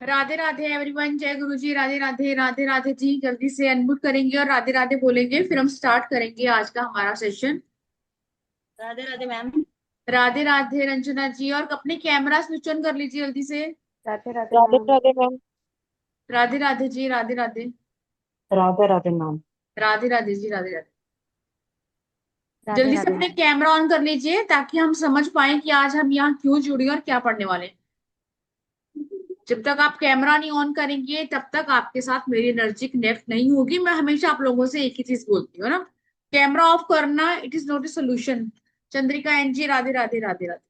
Radhe Radhe everyone, जय गुरु जी। राधे राधे राधे राधे जी। जल्दी से अनम्यूट करेंगे और राधे राधे बोलेंगे, फिर हम स्टार्ट करेंगे आज का हमारा सेशन। राधे राधे मैम। राधे राधे रंजना जी, और अपने कैमरा स्विच ऑन कर लीजिए जल्दी से। Radhe Radhe Radhe ma'am. Radhe ma'am. Radhe Radhe ji, Radhe Radhe. Radhe Radhe ma'am. Radhe Radhe ji, Radhe Radhe. Radhe जल्दी से राधे अपने मैम। कैमरा ऑन कर लीजिए ताकि हम समझ पाए कि आज हम यहाँ क्यों जुड़े और क्या पढ़ने वाले हैं। जब तक आप कैमरा नहीं ऑन करेंगे तब तक आपके साथ मेरी एनर्जी कनेक्ट नहीं होगी। मैं हमेशा आप लोगों से एक ही चीज बोलती हूँ ना, कैमरा ऑफ करना it is not a solution. Chandrika एनजी, राधे राधे राधे राधे।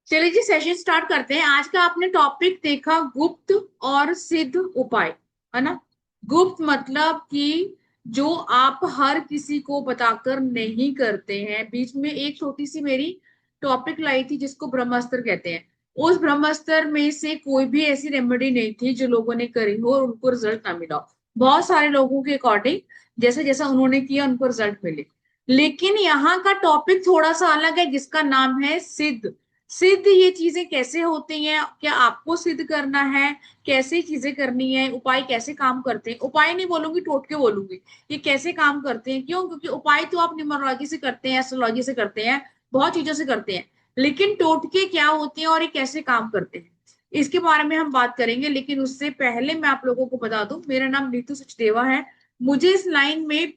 चलिए जी, सेशन स्टार्ट करते हैं। आज का आपने टॉपिक देखा, गुप्त और सिद्ध उपाय, है ना। गुप्त मतलब कि जो आप हर किसी को बताकर नहीं करते हैं। बीच में एक छोटी सी मेरी टॉपिक लाई थी जिसको ब्रह्मास्त्र कहते हैं। उस ब्रह्मास्त्र में से कोई भी ऐसी रेमेडी नहीं थी जो लोगों ने करी हो और उनको रिजल्ट ना मिला हो। बहुत सारे लोगों के अकॉर्डिंग जैसे जैसा उन्होंने किया उनको रिजल्ट मिले। लेकिन यहाँ का टॉपिक थोड़ा सा अलग है जिसका नाम है सिद्ध। सिद्ध ये चीजें कैसे होती हैं, क्या आपको सिद्ध करना है, कैसे चीजें करनी है, उपाय कैसे काम करते हैं। उपाय नहीं बोलूंगी, टोटके बोलूंगी। ये कैसे काम करते हैं, क्यों? क्योंकि उपाय तो आप न्यूमरोलॉजी से करते हैं, एस्ट्रोलॉजी से करते हैं, बहुत चीजों से करते हैं। लेकिन टोटके क्या होते हैं और ये कैसे काम करते हैं, इसके बारे में हम बात करेंगे। लेकिन उससे पहले मैं आप लोगों को बता दूं, मेरा नाम नीतू सचदेवा है। मुझे इस लाइन में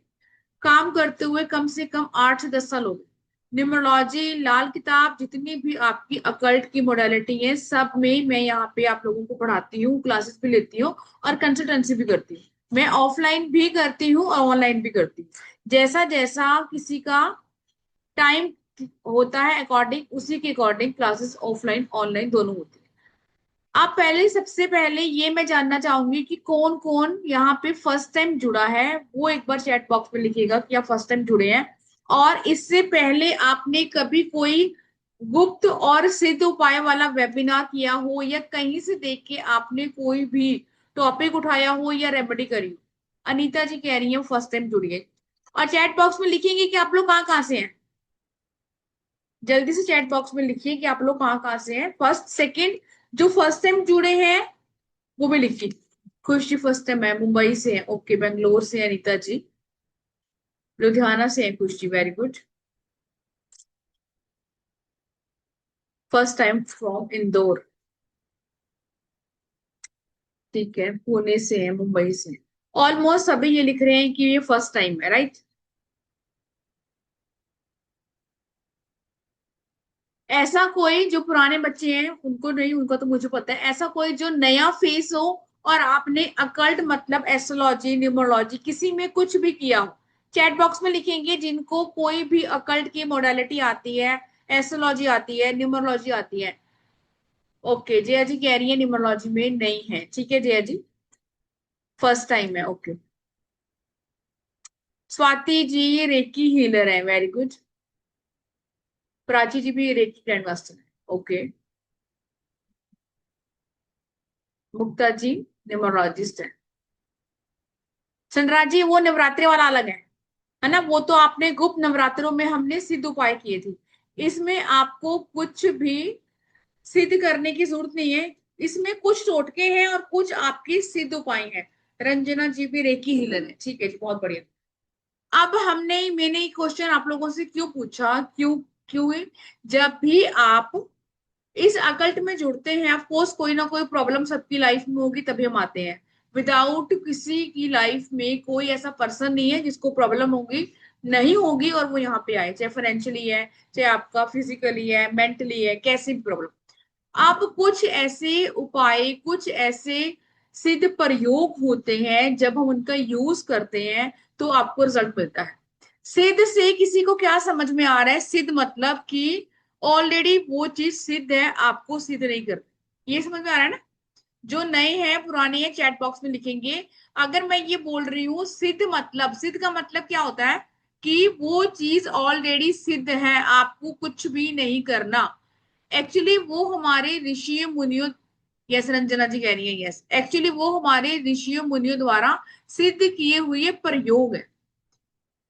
काम करते हुए कम से कम 8 से 10 साल हो गए। न्यूमरोलॉजी, लाल किताब, जितनी भी आपकी अकल्ट की मोडालिटी है, सब में मैं यहाँ पे आप लोगों को पढ़ाती हूँ, क्लासेस भी लेती हूँ और कंसल्टेंसी भी करती हूँ। मैं ऑफलाइन भी करती हूँ और ऑनलाइन भी करती हूँ। जैसा जैसा किसी का टाइम होता है अकॉर्डिंग, उसी के अकॉर्डिंग क्लासेस ऑफलाइन ऑनलाइन दोनों होती है। आप पहले, सबसे पहले ये मैं जानना चाहूंगी कि कौन कौन यहाँ पे फर्स्ट टाइम जुड़ा है, वो एक बार चैट बॉक्स में लिखिएगा कि आप फर्स्ट टाइम जुड़े हैं। और इससे पहले आपने कभी कोई गुप्त और सिद्ध उपाय वाला वेबिनार किया हो या कहीं से देख के आपने कोई भी टॉपिक उठाया हो या रेमेडी करी हो। अनीता जी कह रही है फर्स्ट टाइम जुड़ी है। और चैट बॉक्स में लिखेंगे कि आप लोग कहाँ कहाँ से हैं। जल्दी से चैट बॉक्स में लिखिए कि आप लोग कहाँ कहाँ से हैं, फर्स्ट सेकंड। जो फर्स्ट टाइम जुड़े हैं वो भी लिखिए। खुशी फर्स्ट टाइम है, मुंबई से है, ओके। बेंगलोर से है अनीता जी। लुधियाना से है खुशी, very good. First time from Indore, ठीक है। पुणे से है, मुंबई से। ऑलमोस्ट सभी ये लिख रहे हैं कि ये फर्स्ट टाइम है, राइट। ऐसा कोई जो पुराने बच्चे हैं उनको नहीं, उनका तो मुझे पता है। ऐसा कोई जो नया फेस हो और आपने अकल्ट मतलब एस्ट्रोलॉजी, न्यूमरोलॉजी किसी में कुछ भी किया हो, चैट बॉक्स में लिखेंगे। जिनको कोई भी अकल्ट की मोडालिटी आती है, एस्ट्रोलॉजी आती है, न्यूमरोलॉजी आती है। ओके, जया जी कह रही है न्यूमरोलॉजी में नहीं है, ठीक है जया जी, फर्स्ट टाइम है, okay. Swati ji recce healer है, वेरी गुड। प्राची जी भी रेकी ग्रैंड मास्टर है, ओके। मुक्ता जी न्यूमरोलॉजिस्ट है। सनराज जी वो नवरात्रि वाला अलग है ना। वो तो आपने गुप्त नवरात्रों में हमने सिद्ध उपाय किए थे। इसमें आपको कुछ भी सिद्ध करने की जरूरत नहीं है। इसमें कुछ टोटके हैं और कुछ आपके सिद्ध उपाय हैं। रंजना जी भी रेकी हीलर है, ठीक है जी, बहुत बढ़िया। अब मैंने ये क्वेश्चन आप लोगों से क्यों पूछा, क्यों क्यों है? जब भी आप इस अकल्ट में जुड़ते हैं, ऑफ कोर्स कोई ना कोई प्रॉब्लम सबकी लाइफ में होगी तभी हम आते हैं। विदाउट किसी की लाइफ में कोई ऐसा पर्सन नहीं है जिसको प्रॉब्लम होगी, नहीं होगी और वो यहाँ पे आए, चाहे फाइनेंशियली है, चाहे आपका फिजिकली है, मेंटली है, कैसी भी प्रॉब्लम। अब कुछ ऐसे उपाय, कुछ ऐसे सिद्ध प्रयोग होते हैं, जब हम उनका यूज करते हैं तो आपको रिजल्ट मिलता है। सिद्ध से किसी को क्या समझ में आ रहा है? सिद्ध मतलब कि ऑलरेडी वो चीज सिद्ध है, आपको सिद्ध नहीं कर, ये समझ में आ रहा है ना। जो नए हैं पुराने हैं चैट बॉक्स में लिखेंगे। अगर मैं ये बोल रही हूँ सिद्ध मतलब, सिद्ध का मतलब क्या होता है कि वो चीज ऑलरेडी सिद्ध है, आपको कुछ भी नहीं करना। एक्चुअली वो हमारे ऋषियों मुनियों, यस रंजना जी कह रही है यस, एक्चुअली वो हमारे ऋषियों मुनियों द्वारा सिद्ध किए हुए प्रयोग है।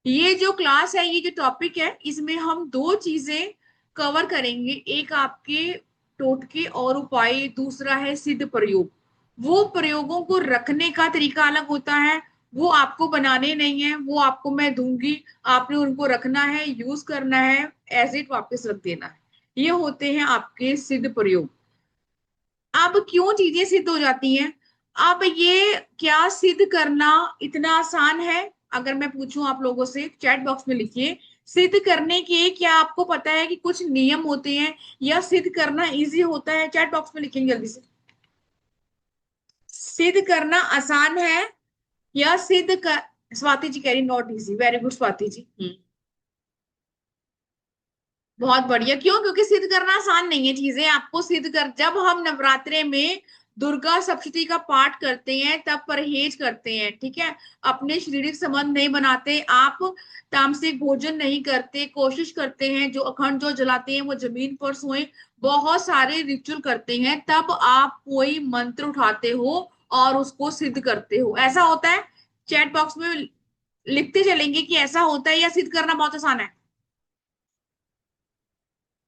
ये जो क्लास है, ये जो टॉपिक है, इसमें हम दो चीजें कवर करेंगे। एक आपके टोटके और उपाय, दूसरा है सिद्ध प्रयोग। वो प्रयोगों को रखने का तरीका अलग होता है, वो आपको बनाने नहीं है, वो आपको मैं दूंगी, आपने उनको रखना है, यूज करना है, एज इट वापस रख देना है। ये होते हैं आपके सिद्ध प्रयोग। अब क्यों चीजें सिद्ध हो जाती हैं? अब ये क्या सिद्ध करना इतना आसान है? अगर मैं पूछूं आप लोगों से, चैट बॉक्स में लिखिए, सिद्ध करने के क्या आपको पता है कि कुछ नियम होते हैं, या सिद्ध करना इजी होता है? चैट बॉक्स में लिखेंगे जल्दी से। सिद्ध करना आसान है या सिद्ध कर, स्वाति जी कह रही not easy, very good Swati ji. बहुत बढ़िया। क्यों? क्योंकि सिद्ध करना आसान नहीं है चीजें। आपको सिद्ध कर, जब हम नवरात्रे में दुर्गा सप्तशती का पाठ करते हैं तब परहेज करते हैं, ठीक है, अपने शारीरिक संबंध नहीं बनाते, आप तामसिक भोजन नहीं करते, कोशिश करते हैं जो अखंड जो जलाते हैं वो जमीन पर सोए, बहुत सारे रिचुअल करते हैं, तब आप कोई मंत्र उठाते हो और उसको सिद्ध करते हो। ऐसा होता है? चैट बॉक्स में लिखते चलेंगे कि ऐसा होता है या सिद्ध करना बहुत आसान है?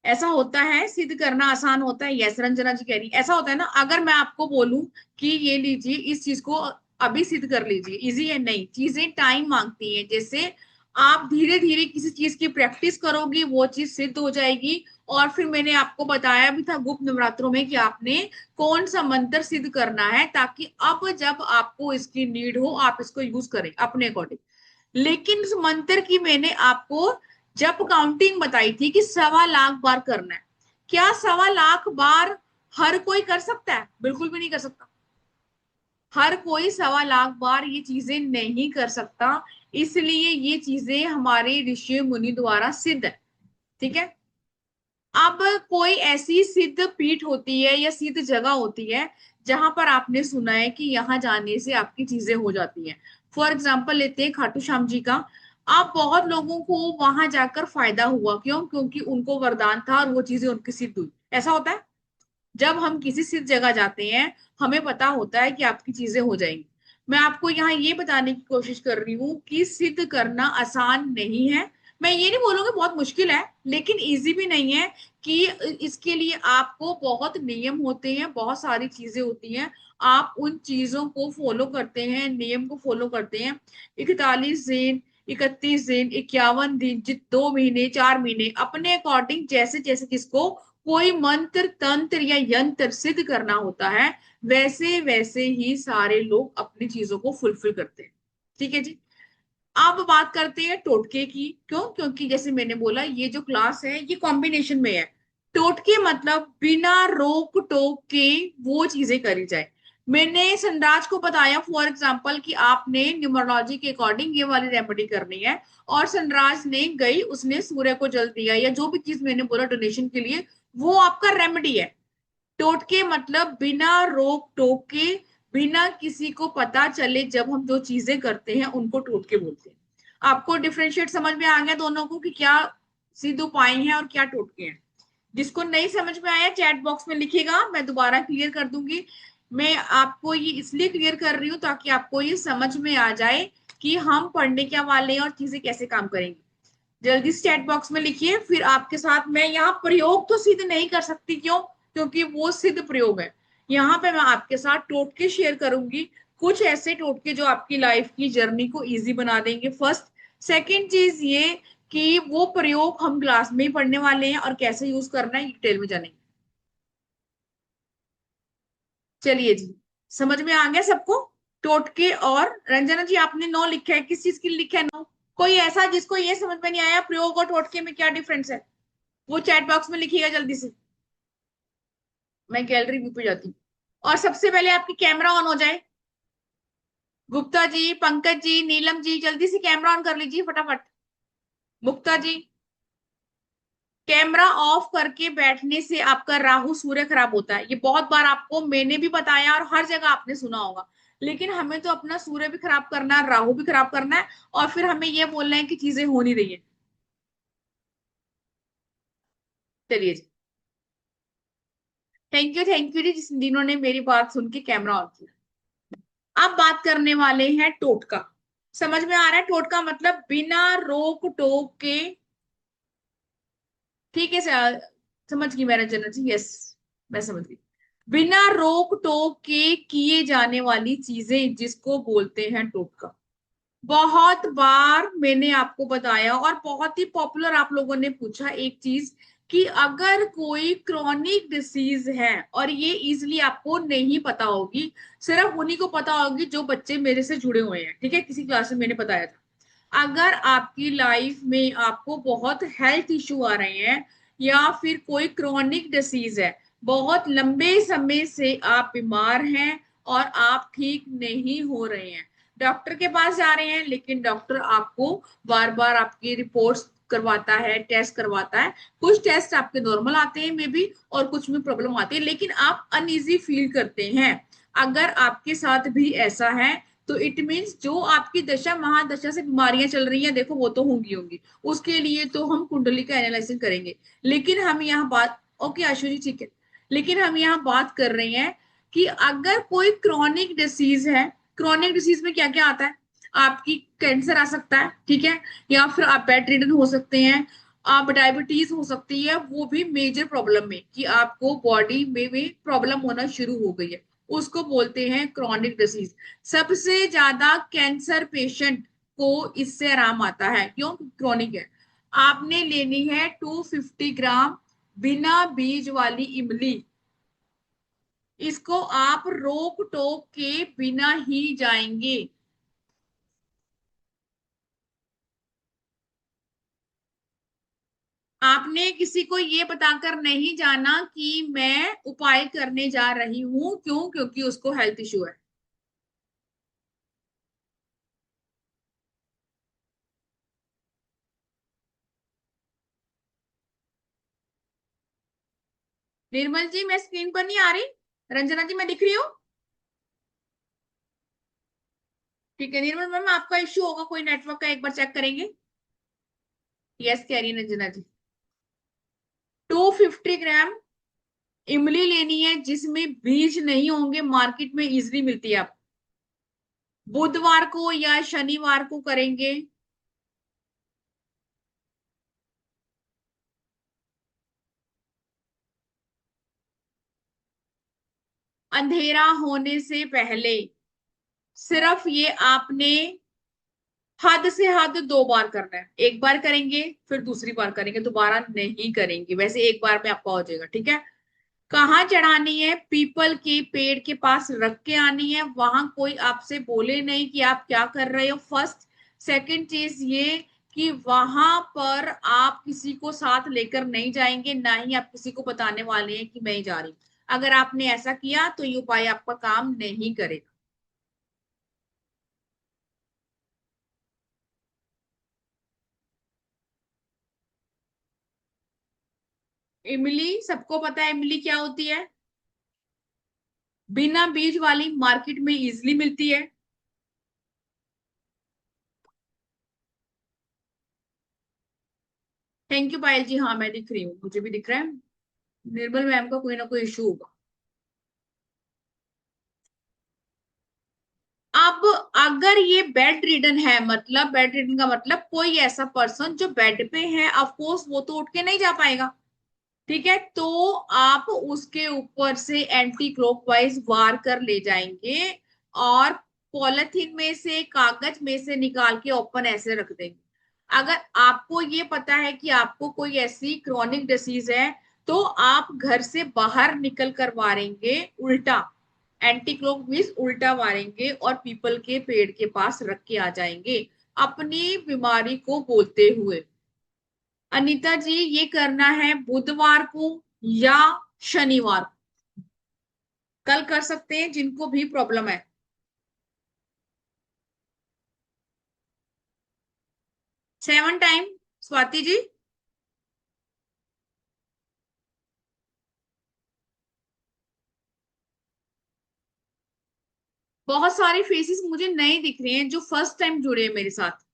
ऐसा होता है, सिद्ध करना आसान होता है। यस, रंजना जी कह रही ऐसा होता है ना। अगर मैं आपको बोलूं कि ये लीजिए, इस चीज को अभी सिद्ध कर लीजिए, इजी है? नहीं, चीजें टाइम मांगती हैं। जैसे आप धीरे धीरे किसी चीज की प्रैक्टिस करोगी, वो चीज सिद्ध हो जाएगी। और फिर मैंने आपको बताया भी था गुप्त नवरात्रों में कि आपने कौन सा मंत्र सिद्ध करना है, ताकि अब जब आपको इसकी नीड हो आप इसको यूज करें अपने अकॉर्डिंग। लेकिन उस मंत्र की मैंने आपको जब काउंटिंग बताई थी कि 1.25 लाख बार करना है, क्या 1.25 लाख बार हर कोई कर सकता है? बिल्कुल भी नहीं कर सकता। हर कोई 1.25 लाख बार ये चीजें नहीं कर सकता। इसलिए ये चीजें हमारे ऋषि मुनि द्वारा सिद्ध है, ठीक है। अब कोई ऐसी सिद्ध पीठ होती है या सिद्ध जगह होती है जहां पर आपने सुना है कि यहाँ जाने से आपकी चीजें हो जाती हैं। फॉर एग्जाम्पल लेते हैं खाटू श्याम जी का। अब बहुत लोगों को वहां जाकर फायदा हुआ, क्यों? क्योंकि उनको वरदान था और वो चीजें उनकी सिद्ध हुई। ऐसा होता है, जब हम किसी सिद्ध जगह जाते हैं हमें पता होता है कि आपकी चीजें हो जाएंगी। मैं आपको यहाँ ये बताने की कोशिश कर रही हूँ कि सिद्ध करना आसान नहीं है। मैं ये नहीं बोलूंगी बहुत मुश्किल है, लेकिन इजी भी नहीं है। कि इसके लिए आपको बहुत नियम होते हैं, बहुत सारी चीजें होती हैं, आप उन चीजों को फॉलो करते हैं, नियम को फॉलो करते हैं। 41 दिन, 31 दिन, 51 दिन, 2 महीने, 4 महीने, अपने अकॉर्डिंग जैसे जैसे जिसको कोई मंत्र तंत्र या यंत्र सिद्ध करना होता है, वैसे वैसे ही सारे लोग अपनी चीजों को फुलफिल करते हैं, ठीक है जी। अब बात करते हैं टोटके की। क्यों? क्योंकि जैसे मैंने बोला ये जो क्लास है ये कॉम्बिनेशन में है। टोटके मतलब बिना रोक टोक के वो चीजें करी जाए। मैंने सनराज को बताया फॉर एग्जाम्पल कि आपने न्यूमरोलॉजी के अकॉर्डिंग ये वाली रेमेडी करनी है, और सनराज ने गई, उसने सूर्य को जल दिया, या जो भी चीज मैंने बोला डोनेशन के लिए, वो आपका रेमेडी है। टोटके मतलब बिना रोक टोक के, बिना किसी को पता चले जब हम जो चीजें करते हैं उनको टोटके बोलते हैं। आपको डिफरेंशिएट समझ में आ गया दोनों को कि क्या सिद्ध उपाय हैं और क्या टोटके हैं? जिसको नहीं समझ में आया चैट बॉक्स में लिखेगा, मैं दोबारा क्लियर कर दूंगी। मैं आपको ये इसलिए क्लियर कर रही हूँ ताकि आपको ये समझ में आ जाए कि हम पढ़ने क्या वाले हैं और चीजें कैसे काम करेंगी। जल्दी से चैट बॉक्स में लिखिए, फिर आपके साथ मैं यहाँ प्रयोग तो सिद्ध नहीं कर सकती, क्यों? क्योंकि वो सिद्ध प्रयोग है। यहाँ पे मैं आपके साथ टोटके शेयर करूंगी, कुछ ऐसे टोटके जो आपकी लाइफ की जर्नी को इजी बना देंगे, फर्स्ट। सेकेंड चीज ये कि वो प्रयोग हम क्लास में ही पढ़ने वाले हैं और कैसे यूज करना है डिटेल में जानेंगे। चलिए जी, समझ में आ गया सबको? टोटके। और रंजना जी आपने 9 लिखा है, किस चीज के लिए लिखा है 9? कोई ऐसा जिसको ये समझ में नहीं आया प्रयोग और टोटके में क्या डिफरेंस है, वो चैट बॉक्स में लिखिएगा जल्दी से। मैं गैलरी व्यू पे जाती हूँ। और सबसे पहले आपकी कैमरा ऑन हो जाए। गुप्ता जी, पंकज जी, नीलम जी, जल्दी से कैमरा ऑन कर लीजिए फटाफट। मुक्ता जी, कैमरा ऑफ करके बैठने से आपका राहु सूर्य खराब होता है। ये बहुत बार आपको मैंने भी बताया और हर जगह आपने सुना होगा। लेकिन हमें तो अपना सूर्य भी खराब करना है, राहु भी खराब करना है, और फिर हमें ये बोलना है कि चीजें हो नहीं रही है। चलिए जी, थैंक यू जी जिन्होंने मेरी बात सुन के कैमरा ऑन किया। अब बात करने वाले हैं टोटका। समझ में आ रहा है? टोटका मतलब बिना रोक टोक के, ठीक है सर, समझ गई मैंने जनरल जी, यस। मैं समझ गई। बिना रोक टोक के किए जाने वाली चीजें जिसको बोलते हैं टोटका। बहुत बार मैंने आपको बताया और बहुत ही पॉपुलर आप लोगों ने पूछा एक चीज कि अगर कोई क्रॉनिक डिसीज है, और ये इजीली आपको नहीं पता होगी, सिर्फ उन्हीं को पता होगी जो बच्चे मेरे से जुड़े हुए हैं, ठीक है, किसी क्लास में मैंने बताया था। अगर आपकी लाइफ में आपको बहुत हेल्थ इश्यू आ रहे हैं या फिर कोई क्रॉनिक डिसीज है, बहुत लंबे समय से आप बीमार हैं और आप ठीक नहीं हो रहे हैं, डॉक्टर के पास जा रहे हैं, लेकिन डॉक्टर आपको बार बार आपकी रिपोर्ट्स करवाता है, टेस्ट करवाता है, कुछ टेस्ट आपके नॉर्मल आते हैं मे बी, और कुछ में प्रॉब्लम आती है, लेकिन आप अनइजी फील करते हैं, अगर आपके साथ भी ऐसा है तो इट मीन्स जो आपकी दशा महादशा से बीमारियां चल रही हैं, देखो वो तो होंगी, उसके लिए तो हम कुंडली का एनालिसिस करेंगे, लेकिन हम यहाँ बात, ओके आशु जी ठीक है, लेकिन हम यहाँ बात कर रहे हैं कि अगर कोई क्रॉनिक डिसीज है, क्रॉनिक डिसीज में क्या क्या आता है, आपकी कैंसर आ सकता है, ठीक है, या फिर आप बेड रिडन हो सकते हैं, आप डायबिटीज हो सकती है, वो भी मेजर प्रॉब्लम में कि आपको बॉडी में भी प्रॉब्लम होना शुरू हो गई है, उसको बोलते हैं क्रॉनिक डिसीज। सबसे ज्यादा कैंसर पेशेंट को इससे आराम आता है, क्यों, क्रॉनिक है। आपने लेनी है 250 ग्राम बिना बीज वाली इमली, इसको आप रोक टोक के बिना ही जाएंगे। आपने किसी को ये बताकर नहीं जाना कि मैं उपाय करने जा रही हूं, क्यों, क्योंकि उसको हेल्थ इश्यू है। निर्मल जी मैं स्क्रीन पर नहीं आ रही, रंजना जी मैं दिख रही हूँ, ठीक है, निर्मल मैम आपका इश्यू होगा कोई नेटवर्क का, एक बार चेक करेंगे। यस कह रही है रंजना जी। 250 ग्राम इमली लेनी है जिसमें बीज नहीं होंगे, मार्केट में इजिली मिलती है, आप बुधवार को या शनिवार को करेंगे। अंधेरा होने से पहले, सिर्फ ये आपने हद से हद 2 बार करना है, एक बार करेंगे फिर दूसरी बार करेंगे, दोबारा नहीं करेंगे, वैसे एक बार में आपका हो जाएगा, ठीक है। कहाँ चढ़ानी है, पीपल के पेड़ के पास रख के आनी है, वहां कोई आपसे बोले नहीं कि आप क्या कर रहे हो, फर्स्ट। सेकंड चीज ये कि वहां पर आप किसी को साथ लेकर नहीं जाएंगे, ना ही आप किसी को बताने वाले हैं कि मैं ही जा रही हूँ, अगर आपने ऐसा किया तो ये उपाय आपका काम नहीं करेगा। इमली सबको पता है, इमली क्या होती है, बिना बीज वाली मार्केट में इजिली मिलती है। थैंक यू पायल जी, हाँ मैं दिख रही हूँ, मुझे भी दिख रहा है। निर्मल मैम का कोई ना कोई इशू होगा। अब अगर ये बेड रिडन है, मतलब बेड रिडन का मतलब कोई ऐसा पर्सन जो बेड पे है, ऑफ कोर्स वो तो उठ के नहीं जा पाएगा, ठीक है, तो आप उसके ऊपर से एंटी क्लॉकवाइज वार कर ले जाएंगे और पॉलिथीन में से, कागज में से निकाल के ओपन ऐसे रख देंगे। अगर आपको ये पता है कि आपको कोई ऐसी क्रॉनिक डिसीज है, तो आप घर से बाहर निकल कर मारेंगे उल्टा, एंटी क्लॉक मीन्स उल्टा मारेंगे और पीपल के पेड़ के पास रख के आ जाएंगे अपनी बीमारी को बोलते हुए। अनीता जी ये करना है बुधवार को या शनिवार को, कल कर सकते हैं जिनको भी प्रॉब्लम है। Seven time, Swati ji. बहुत सारे फेसेस मुझे नए दिख रहे हैं जो फर्स्ट टाइम जुड़े हैं मेरे साथ।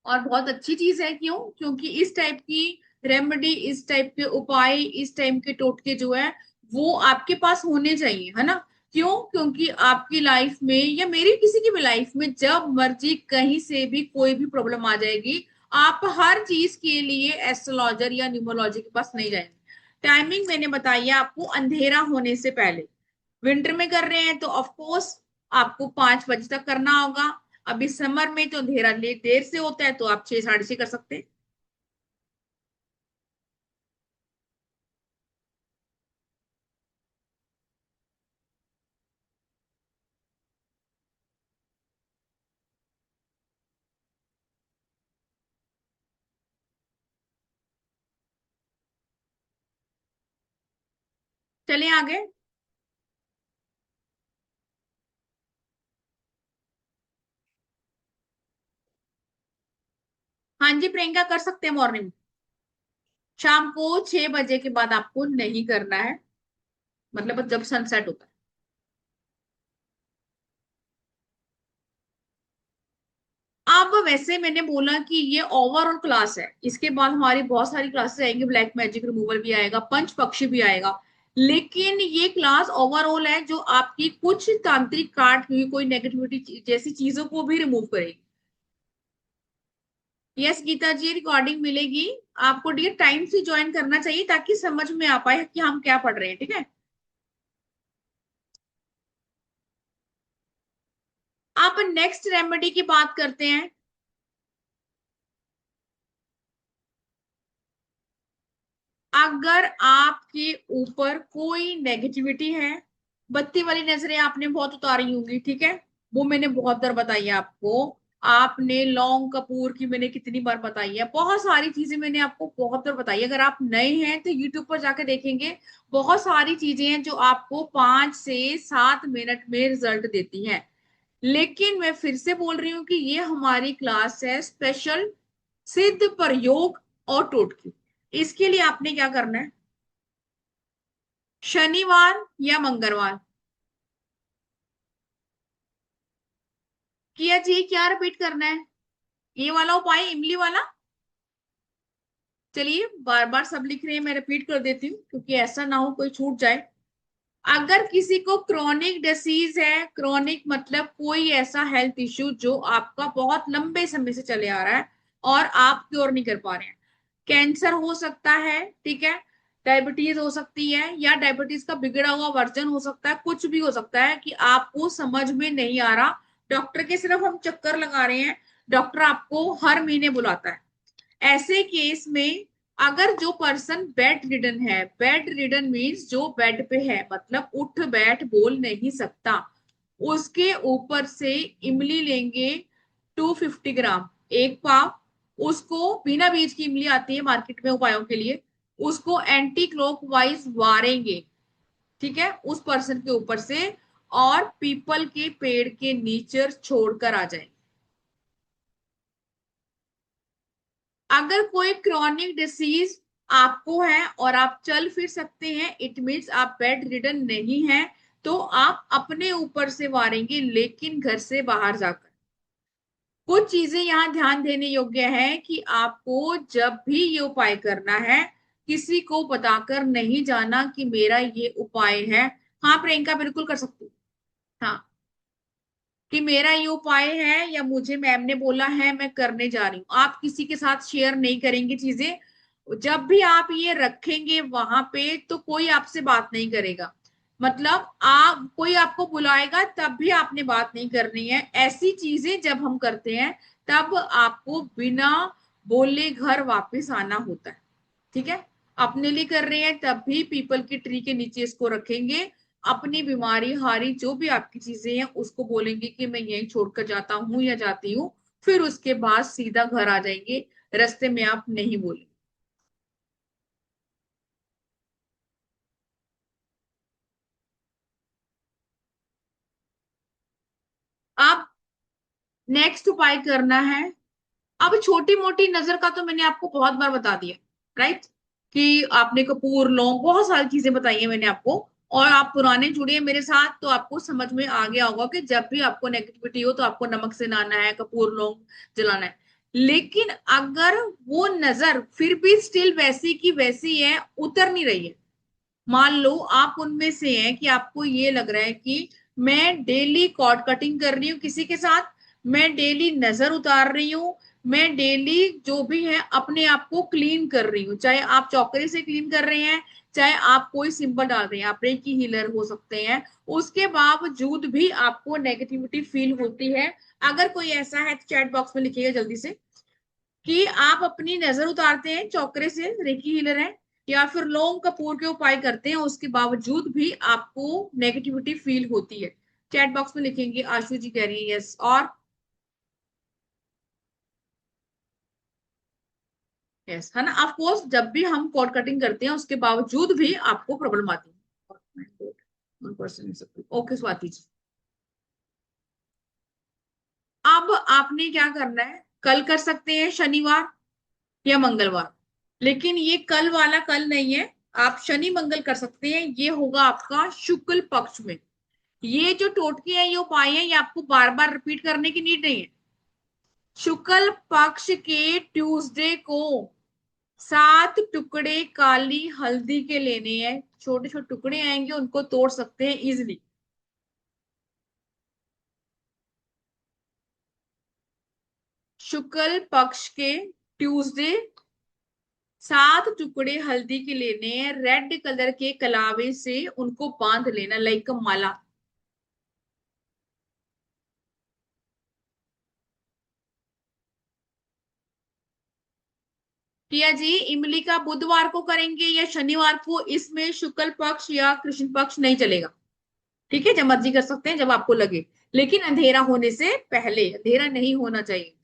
और बहुत अच्छी चीज है, क्यों, क्योंकि इस टाइप की रेमेडी, इस टाइप के उपाय, इस टाइप के टोटके जो है वो आपके पास होने चाहिए, है ना। क्यों, क्योंकि आपकी लाइफ में या मेरी किसी की भी लाइफ में जब मर्जी कहीं से भी कोई भी प्रॉब्लम आ जाएगी, आप हर चीज के लिए एस्ट्रोलॉजर या न्यूमरोलॉजी के पास नहीं जाएंगे। टाइमिंग मैंने बताई है आपको, अंधेरा होने से पहले। विंटर में कर रहे हैं तो ऑफ कोर्स आपको 5 बजे तक करना होगा। अभी समर में तो अंधेरा लेट देर से होता है, तो आप 6 साढ़े 6 कर सकते हैं। चलिए आगे। हाँ जी प्रियंका, कर सकते हैं मॉर्निंग। शाम को 6 बजे के बाद आपको नहीं करना है, मतलब जब सनसेट होता है। अब वैसे मैंने बोला कि ये ओवरऑल क्लास है, इसके बाद हमारी बहुत सारी क्लासेस आएंगी, ब्लैक मैजिक रिमूवल भी आएगा, पंच पक्षी भी आएगा। लेकिन ये क्लास ओवरऑल है जो आपकी कुछ तांत्रिक काट हुई कोई नेगेटिविटी जैसी चीजों को भी रिमूव करेगी। यस गीता जी, रिकॉर्डिंग मिलेगी आपको। डियर टाइम से ज्वाइन करना चाहिए ताकि समझ में आ पाए कि हम क्या पढ़ रहे हैं, ठीक है। आप नेक्स्ट रेमेडी की बात करते हैं। अगर आपके ऊपर कोई नेगेटिविटी है, बत्ती वाली नजरें आपने बहुत उतारी होंगी, ठीक है, वो मैंने बहुत बार बताई है आपको। आपने लौंग कपूर की मैंने कितनी बार बताई है, बहुत सारी चीजें मैंने आपको बहुत बार बताई है। अगर आप नए हैं तो यूट्यूब पर जाकर देखेंगे, बहुत सारी चीजें हैं जो आपको 5 से 7 मिनट में रिजल्ट देती हैं। लेकिन मैं फिर से बोल रही हूँ कि ये हमारी क्लास है स्पेशल सिद्ध प्रयोग और टोटकी। इसके लिए आपने क्या करना है, शनिवार या मंगलवार। किया जी, क्या रिपीट करना है, ये वाला उपाय, इमली वाला। चलिए, बार बार सब लिख रहे हैं, मैं रिपीट कर देती हूँ क्योंकि ऐसा ना हो कोई छूट जाए। अगर किसी को क्रॉनिक डिसीज है, क्रॉनिक मतलब कोई ऐसा हेल्थ इश्यू जो आपका बहुत लंबे समय से चले आ रहा है और आप क्योर नहीं कर पा रहे हैं, कैंसर हो सकता है, ठीक है, डायबिटीज हो सकती है, या डायबिटीज का बिगड़ा हुआ वर्जन हो सकता है, कुछ भी हो सकता है कि आपको समझ में नहीं आ रहा, डॉक्टर के सिर्फ हम चक्कर लगा रहे हैं, डॉक्टर आपको हर महीने बुलाता है। ऐसे केस में अगर जो पर्सन बेड रिडन है, बेड रिडन मीन्स जो बेड पे है, मतलब उठ बैठ बोल नहीं सकता, उसके ऊपर से इमली लेंगे 250 ग्राम, 1 पाव। उसको बिना बीज की इमली आती है मार्केट में उपायों के लिए, उसको एंटी क्लॉकवाइज वारेंगे, ठीक है, उस पर्सन के ऊपर से, और पीपल के पेड़ के नीचे छोड़कर आ जाएंगे। अगर कोई क्रॉनिक डिसीज आपको है और आप चल फिर सकते हैं, इट मीन्स आप बेड रिडन नहीं है, तो आप अपने ऊपर से वारेंगे, लेकिन घर से बाहर जाकर। कुछ चीजें यहाँ ध्यान देने योग्य है कि आपको जब भी ये उपाय करना है, किसी को बताकर नहीं जाना कि मेरा ये उपाय है। हाँ प्रियंका, बिल्कुल कर सकती हूँ। हाँ, कि मेरा ये उपाय है या मुझे मैम ने बोला है मैं करने जा रही हूँ, आप किसी के साथ शेयर नहीं करेंगे चीजें। जब भी आप ये रखेंगे वहां पे तो कोई आपसे बात नहीं करेगा, मतलब आप, कोई आपको बुलाएगा तब भी आपने बात नहीं करनी है। ऐसी चीजें जब हम करते हैं तब आपको बिना बोले घर वापस आना होता है, ठीक है। अपने लिए कर रहे हैं तब भी पीपल की ट्री के नीचे इसको रखेंगे, अपनी बीमारी हारी जो भी आपकी चीजें हैं उसको बोलेंगे कि मैं यहीं छोड़कर जाता हूं या जाती हूँ, फिर उसके बाद सीधा घर आ जाएंगे, रास्ते में आप नहीं बोलेंगे। अब नेक्स्ट उपाय करना है। अब छोटी मोटी नजर का तो मैंने आपको बहुत बार बता दिया, राइट, कि आपने कपूर लौंग बहुत सारी चीजें बताई है मैंने आपको, और आप पुराने जुड़े हैं मेरे साथ तो आपको समझ में आ गया होगा कि जब भी आपको नेगेटिविटी हो तो आपको नमक से नहाना है, कपूर लौंग जलाना है। लेकिन अगर वो नजर फिर भी स्टिल वैसी की वैसी है, उतर नहीं रही है, मान लो आप उनमें से हैं कि आपको ये लग रहा है कि मैं डेली कॉर्ड कटिंग कर रही हूँ किसी के साथ, मैं डेली नजर उतार रही हूँ, मैं डेली जो भी है अपने आप को क्लीन कर रही हूँ, चाहे आप चौकरी से क्लीन कर रहे हैं, चाहे आप कोई सिंबल डाल रहे हैं, आप रेकी हीलर हो सकते हैं, उसके बावजूद भी आपको नेगेटिविटी फील होती है। अगर कोई ऐसा है तो चैट बॉक्स में लिखिएगा जल्दी से कि आप अपनी नजर उतारते हैं चौकरे से, रेकी हीलर है, या फिर लौंग कपूर के उपाय करते हैं, उसके बावजूद भी आपको नेगेटिविटी फील होती है। चैट बॉक्स में लिखेंगे। आशु जी कह रही है यस। और यस है ना, ऑफ कोर्स जब भी हम कॉर्ड कटिंग करते हैं उसके बावजूद भी आपको प्रॉब्लम आती है। ओके स्वाति जी। अब आपने क्या करना है, कल कर सकते हैं शनिवार या मंगलवार, लेकिन ये कल वाला कल नहीं है, आप शनि मंगल कर सकते हैं। ये होगा आपका शुक्ल पक्ष में। ये जो टोटके हैं, ये उपाय हैं, ये आपको बार बार रिपीट करने की नीड नहीं है। शुक्ल पक्ष के ट्यूसडे को 7 टुकड़े काली हल्दी के लेने हैं। छोटे छोटे टुकड़े आएंगे, उनको तोड़ सकते हैं इजिली। शुक्ल पक्ष के ट्यूसडे 7 टुकड़े हल्दी के लेने हैं, रेड कलर के कलावे से उनको बांध लेना लाइक माला। प्रिया जी, इमली का बुधवार को करेंगे या शनिवार को, इसमें शुक्ल पक्ष या कृष्ण पक्ष नहीं चलेगा। ठीक है, जब मर्जी कर सकते हैं, जब आपको लगे, लेकिन अंधेरा होने से पहले, अंधेरा नहीं होना चाहिए।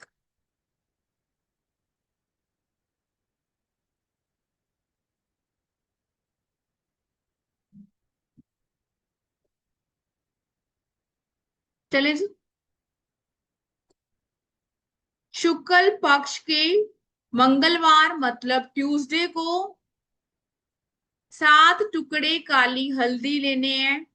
चले जी। शुक्ल पक्ष के मंगलवार मतलब ट्यूसडे को 7 टुकड़े काली हल्दी लेने हैं,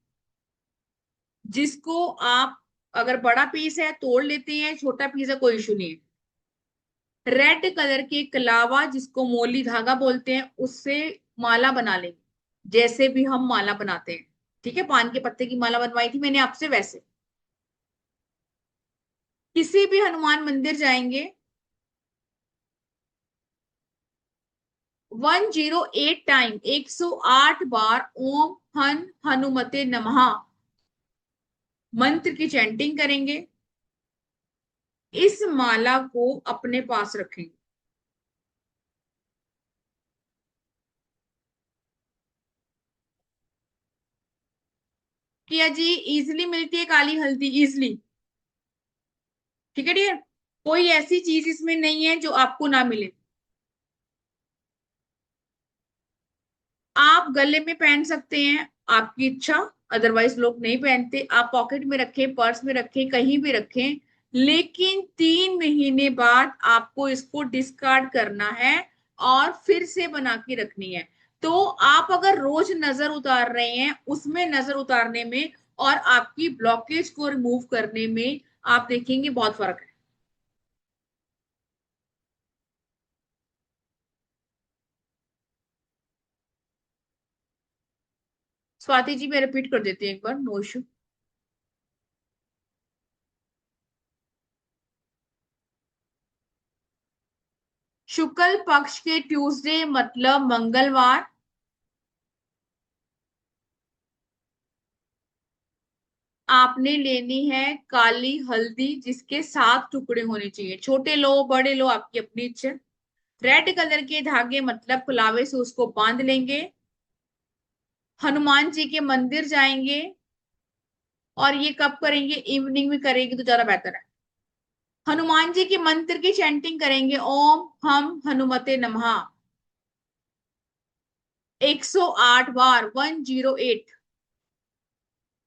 जिसको आप अगर बड़ा पीस है तोड़ लेते हैं, छोटा पीस है कोई इशू नहीं है। रेड कलर के कलावा, जिसको मोली धागा बोलते हैं, उससे माला बना लेंगे, जैसे भी हम माला बनाते हैं। ठीक है, पान के पत्ते की माला बनवाई थी मैंने आपसे वैसे। किसी भी हनुमान मंदिर जाएंगे, 108 टाइम, 108 बार ओम हन हनुमते नमः मंत्र की चैंटिंग करेंगे। इस माला को अपने पास रखेंगे। किया जी, इजिली मिलती है काली हल्दी, इजिली। ठीक है डियर, कोई ऐसी चीज इसमें नहीं है जो आपको ना मिले। आप गले में पहन सकते हैं, आपकी इच्छा, अदरवाइज लोग नहीं पहनते। आप पॉकेट में रखें, पर्स में रखें, कहीं भी रखें, लेकिन 3 महीने बाद आपको इसको डिस्कार्ड करना है और फिर से बना के रखनी है। तो आप अगर रोज नजर उतार रहे हैं, उसमें नजर उतारने में और आपकी ब्लॉकेज को रिमूव करने में, आप देखेंगे बहुत फर्क है। स्वाति जी मैं रिपीट कर देती हूँ एक बार, नो इशू। शुक्ल पक्ष के ट्यूसडे मतलब मंगलवार, आपने लेनी है काली हल्दी, जिसके 7 टुकड़े होने चाहिए। छोटे लो बड़े लो, आपकी अपनी इच्छा। रेड कलर के धागे मतलब पुलावे से उसको बांध लेंगे। हनुमान जी के मंदिर जाएंगे, और ये कब करेंगे, इवनिंग में करेंगे तो ज्यादा बेहतर है। हनुमान जी के मंत्र की चैंटिंग करेंगे, ओम हम हनुमते नमः 108 बार, 108।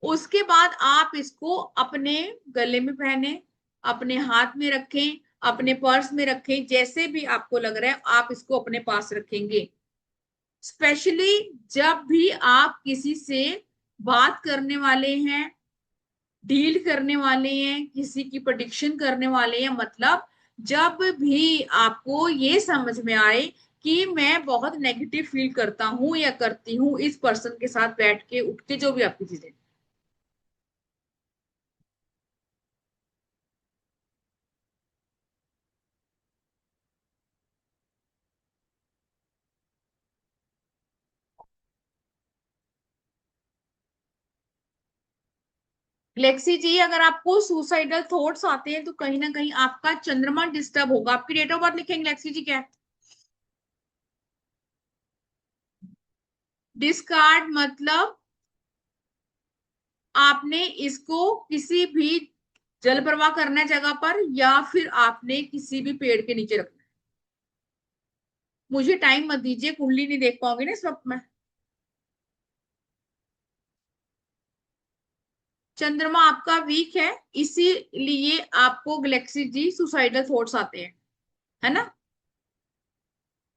उसके बाद आप इसको अपने गले में पहने, अपने हाथ में रखें, अपने पर्स में रखें, जैसे भी आपको लग रहा है आप इसको अपने पास रखेंगे। स्पेशली जब भी आप किसी से बात करने वाले हैं, डील करने वाले हैं, किसी की प्रेडिक्शन करने वाले हैं, मतलब जब भी आपको ये समझ में आए कि मैं बहुत नेगेटिव फील करता हूं या करती हूं इस पर्सन के साथ बैठ के उठ के, जो भी आपकी चीजें। ग्लेक्सी जी, अगर आपको सुसाइडल थॉट्स आते हैं तो कहीं ना कहीं आपका चंद्रमा डिस्टर्ब होगा। आपकी डेट ऑफ बर्थ लिखेंगे ग्लेक्सी जी क्या है? डिस्कार्ड मतलब आपने इसको किसी भी जल प्रवाह करना है जगह पर, या फिर आपने किसी भी पेड़ के नीचे रखना है। मुझे टाइम मत दीजिए, कुंडली नहीं देख पाओगे ना इस वक्त में। चंद्रमा आपका वीक है, इसीलिए आपको गैलेक्सी जी सुसाइडल थॉट्स आते हैं, है ना।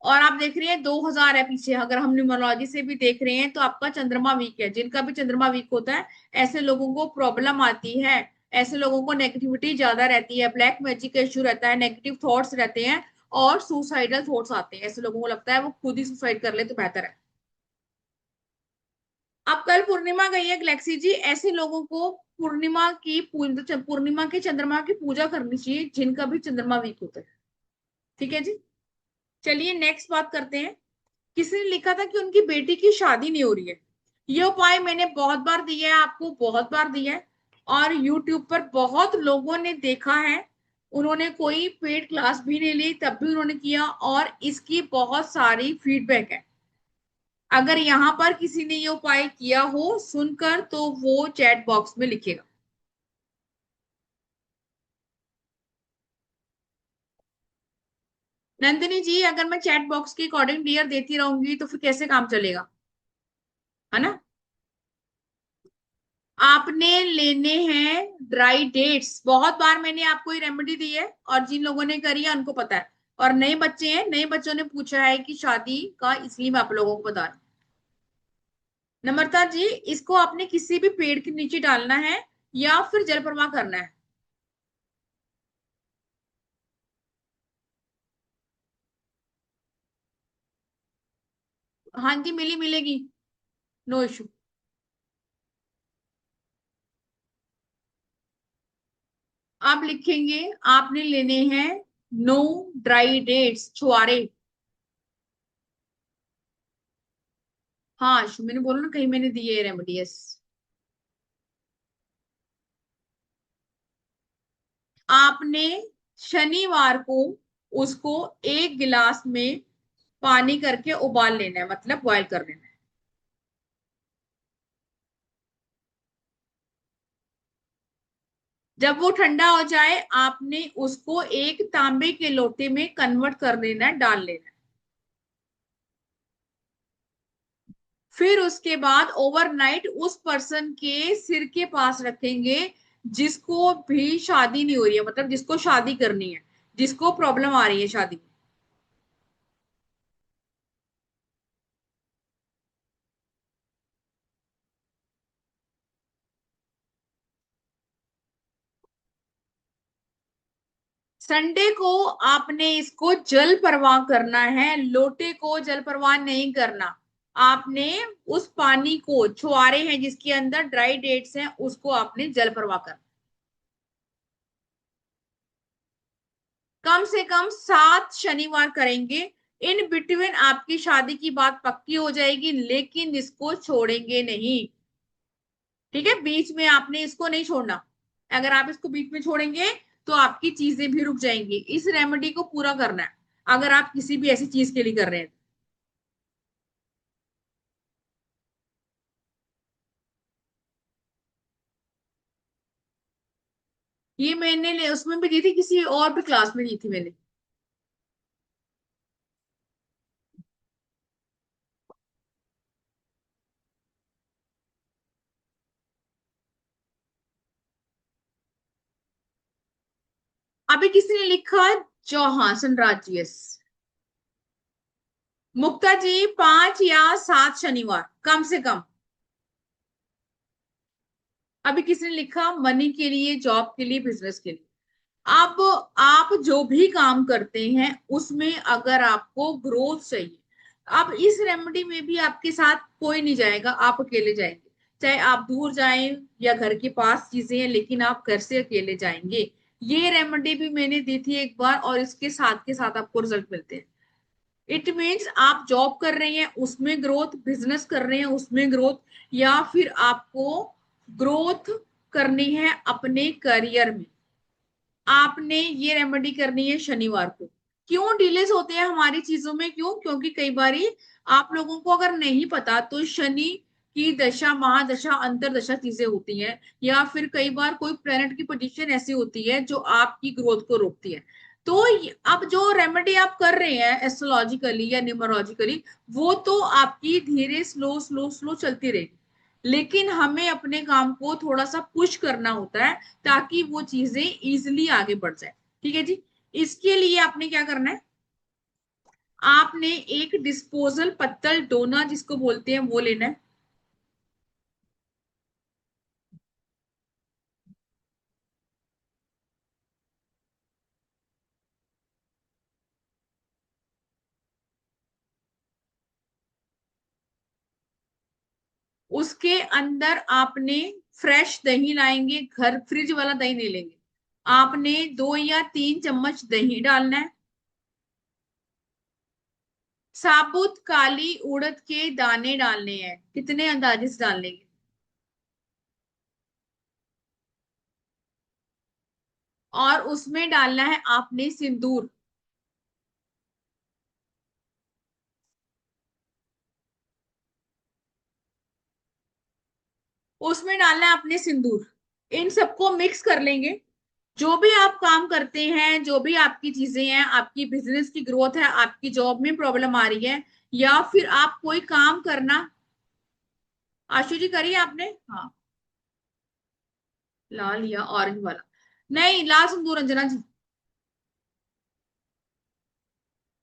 और आप देख रहे हैं 2000 है पीछे, अगर हम न्यूमरोलॉजी से भी देख रहे हैं तो आपका चंद्रमा वीक है। जिनका भी चंद्रमा वीक होता है, ऐसे लोगों को प्रॉब्लम आती है, ऐसे लोगों को नेगेटिविटी ज्यादा रहती है, ब्लैक मैजिक का इश्यू रहता है, नेगेटिव थॉट्स रहते हैं और सुसाइडल थॉट्स आते हैं। ऐसे लोगों को लगता है वो खुद ही सुसाइड कर ले तो बेहतर है। अब कल पूर्णिमा गई है गैलेक्सी जी, ऐसे लोगों को पूर्णिमा के चंद्रमा की पूजा करनी चाहिए जिनका भी चंद्रमा वीक होता है। ठीक है जी। चलिए नेक्स्ट बात करते हैं। किसी ने लिखा था कि उनकी बेटी की शादी नहीं हो रही है। ये उपाय मैंने बहुत बार दिया है, आपको बहुत बार दिया है, और यूट्यूब पर बहुत लोगों ने देखा है। उन्होंने कोई पेड क्लास भी नहीं ली, तब भी उन्होंने किया, और इसकी बहुत सारी फीडबैक है। अगर यहाँ पर किसी ने ये उपाय किया हो सुनकर, तो वो चैट बॉक्स में लिखेगा। नंदिनी जी, अगर मैं चैट बॉक्स के अकॉर्डिंग क्लियर देती रहूंगी तो फिर कैसे काम चलेगा, है ना। आपने लेने हैं ड्राई डेट्स। बहुत बार मैंने आपको ये रेमेडी दी है, और जिन लोगों ने करी है उनको पता है। और नए बच्चे हैं, नए बच्चों ने पूछा है कि शादी का, इसलिए मैं आप लोगों को बता रही हूँ। नम्रता जी, इसको आपने किसी भी पेड़ के नीचे डालना है या फिर जल प्रवाह करना है। हाँ जी, मिलेगी, नो इशू। आप लिखेंगे, आपने लेने हैं नो ड्राई डेट्स, छुआरे। हाँ, मैंने बोला ना कहीं मैंने दिए रेमेडी, यस। आपने शनिवार को उसको एक गिलास में पानी करके उबाल लेना है, मतलब बॉयल कर लेना है। जब वो ठंडा हो जाए, आपने उसको एक तांबे के लोटे में कन्वर्ट कर देना है, डाल लेना है। फिर उसके बाद ओवरनाइट उस पर्सन के सिर के पास रखेंगे जिसको भी शादी नहीं हो रही है, मतलब जिसको शादी करनी है, जिसको प्रॉब्लम आ रही है शादी। संडे को आपने इसको जल प्रवाह करना है, लोटे को जल प्रवाह नहीं करना। आपने उस पानी को, छुआरे हैं जिसके अंदर ड्राई डेट्स हैं, उसको आपने जल प्रवाह करना। कम से कम 7 शनिवार करेंगे। इन बिटवीन आपकी शादी की बात पक्की हो जाएगी, लेकिन इसको छोड़ेंगे नहीं। ठीक है, बीच में आपने इसको नहीं छोड़ना। अगर आप इसको बीच में छोड़ेंगे तो आपकी चीजें भी रुक जाएंगी। इस रेमेडी को पूरा करना है, अगर आप किसी भी ऐसी चीज के लिए कर रहे हैं। ये मैंने उसमें भी दी थी, किसी और भी क्लास में दी थी मैंने। अभी किसी ने लिखा चौहान सनराज, यस। मुक्ता जी, 5 या 7 शनिवार कम से कम। अभी किसी ने लिखा मनी के लिए, जॉब के लिए, बिजनेस के लिए। अब आप जो भी काम करते हैं उसमें अगर आपको ग्रोथ चाहिए, अब इस रेमेडी में भी आपके साथ कोई नहीं जाएगा, आप अकेले जाएंगे। चाहे आप दूर जाएं या घर के पास चीजें हैं, लेकिन आप घर से अकेले जाएंगे। ये रेमेडी भी मैंने दी थी एक बार, और इसके साथ के साथ आपको रिजल्ट मिलते हैं। इट मीन्स आप जॉब कर रहे हैं उसमें ग्रोथ, बिजनेस कर रहे हैं उसमें ग्रोथ, या फिर आपको ग्रोथ करनी है अपने करियर में, आपने ये रेमेडी करनी है शनिवार को। क्यों डिलेस होते हैं हमारी चीजों में, क्यों? क्योंकि कई बारी आप लोगों को अगर नहीं पता तो शनि की दशा, महादशा, अंतरदशा चीजें होती हैं, या फिर कई बार कोई प्लेनेट की पोजीशन ऐसी होती है जो आपकी ग्रोथ को रोकती है। तो अब जो रेमेडी आप कर रहे हैं एस्ट्रोलॉजिकली या न्यूमरोलॉजिकली, वो तो आपकी धीरे स्लो स्लो स्लो चलती रहेगी, लेकिन हमें अपने काम को थोड़ा सा पुश करना होता है ताकि वो चीजें इजिली आगे बढ़ जाए। ठीक है जी। इसके लिए आपने क्या करना है, आपने एक डिस्पोजल पत्तल डोना जिसको बोलते हैं वो लेना है। उसके अंदर आपने फ्रेश दही लाएंगे, घर फ्रिज वाला दही नहीं लेंगे। आपने 2 या 3 चम्मच दही डालना है। साबुत काली उड़द के दाने डालने हैं, कितने अंदाजे से डालने हैं? और उसमें डालना है आपने सिंदूर। उसमें डालना है आपने सिंदूर। इन सबको मिक्स कर लेंगे। जो भी आप काम करते हैं, जो भी आपकी चीजें हैं, आपकी बिजनेस की ग्रोथ है, आपकी जॉब में प्रॉब्लम आ रही है, या फिर आप कोई काम करना, आशु जी करिए आपने। हाँ, लाल या ऑरेंज वाला? नहीं, लाल सिंदूर अंजना जी,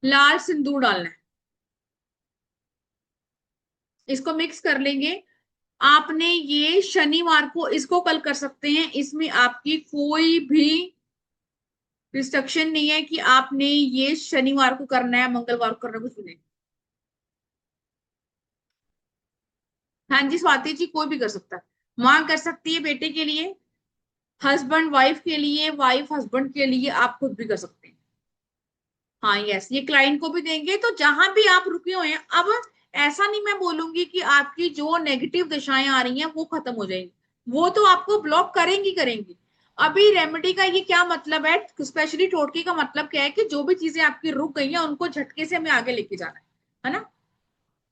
लाल सिंदूर डालना है। इसको मिक्स कर लेंगे। आपने ये शनिवार को इसको कल कर सकते हैं, इसमें आपकी कोई भी रिस्ट्रिक्शन नहीं है कि आपने ये शनिवार को करना है, मंगलवार को करना है, कुछ भी नहीं। हाँ जी स्वाति जी, कोई भी कर सकता है। माँ कर सकती है बेटे के लिए, हस्बैंड वाइफ के लिए, वाइफ हस्बैंड के लिए, आप खुद भी कर सकते हैं। हाँ यस, ये क्लाइंट को भी देंगे। तो जहां भी आप रुके हुए हैं, अब ऐसा नहीं मैं बोलूंगी कि आपकी जो नेगेटिव दशाएं आ रही हैं वो खत्म हो जाएंगी, वो तो आपको ब्लॉक करेंगी करेंगी। अभी रेमेडी का ये क्या मतलब है, स्पेशली टोटके का मतलब क्या है कि जो भी चीजें आपकी रुक गई हैं उनको झटके से हमें आगे लेके जाना है ना।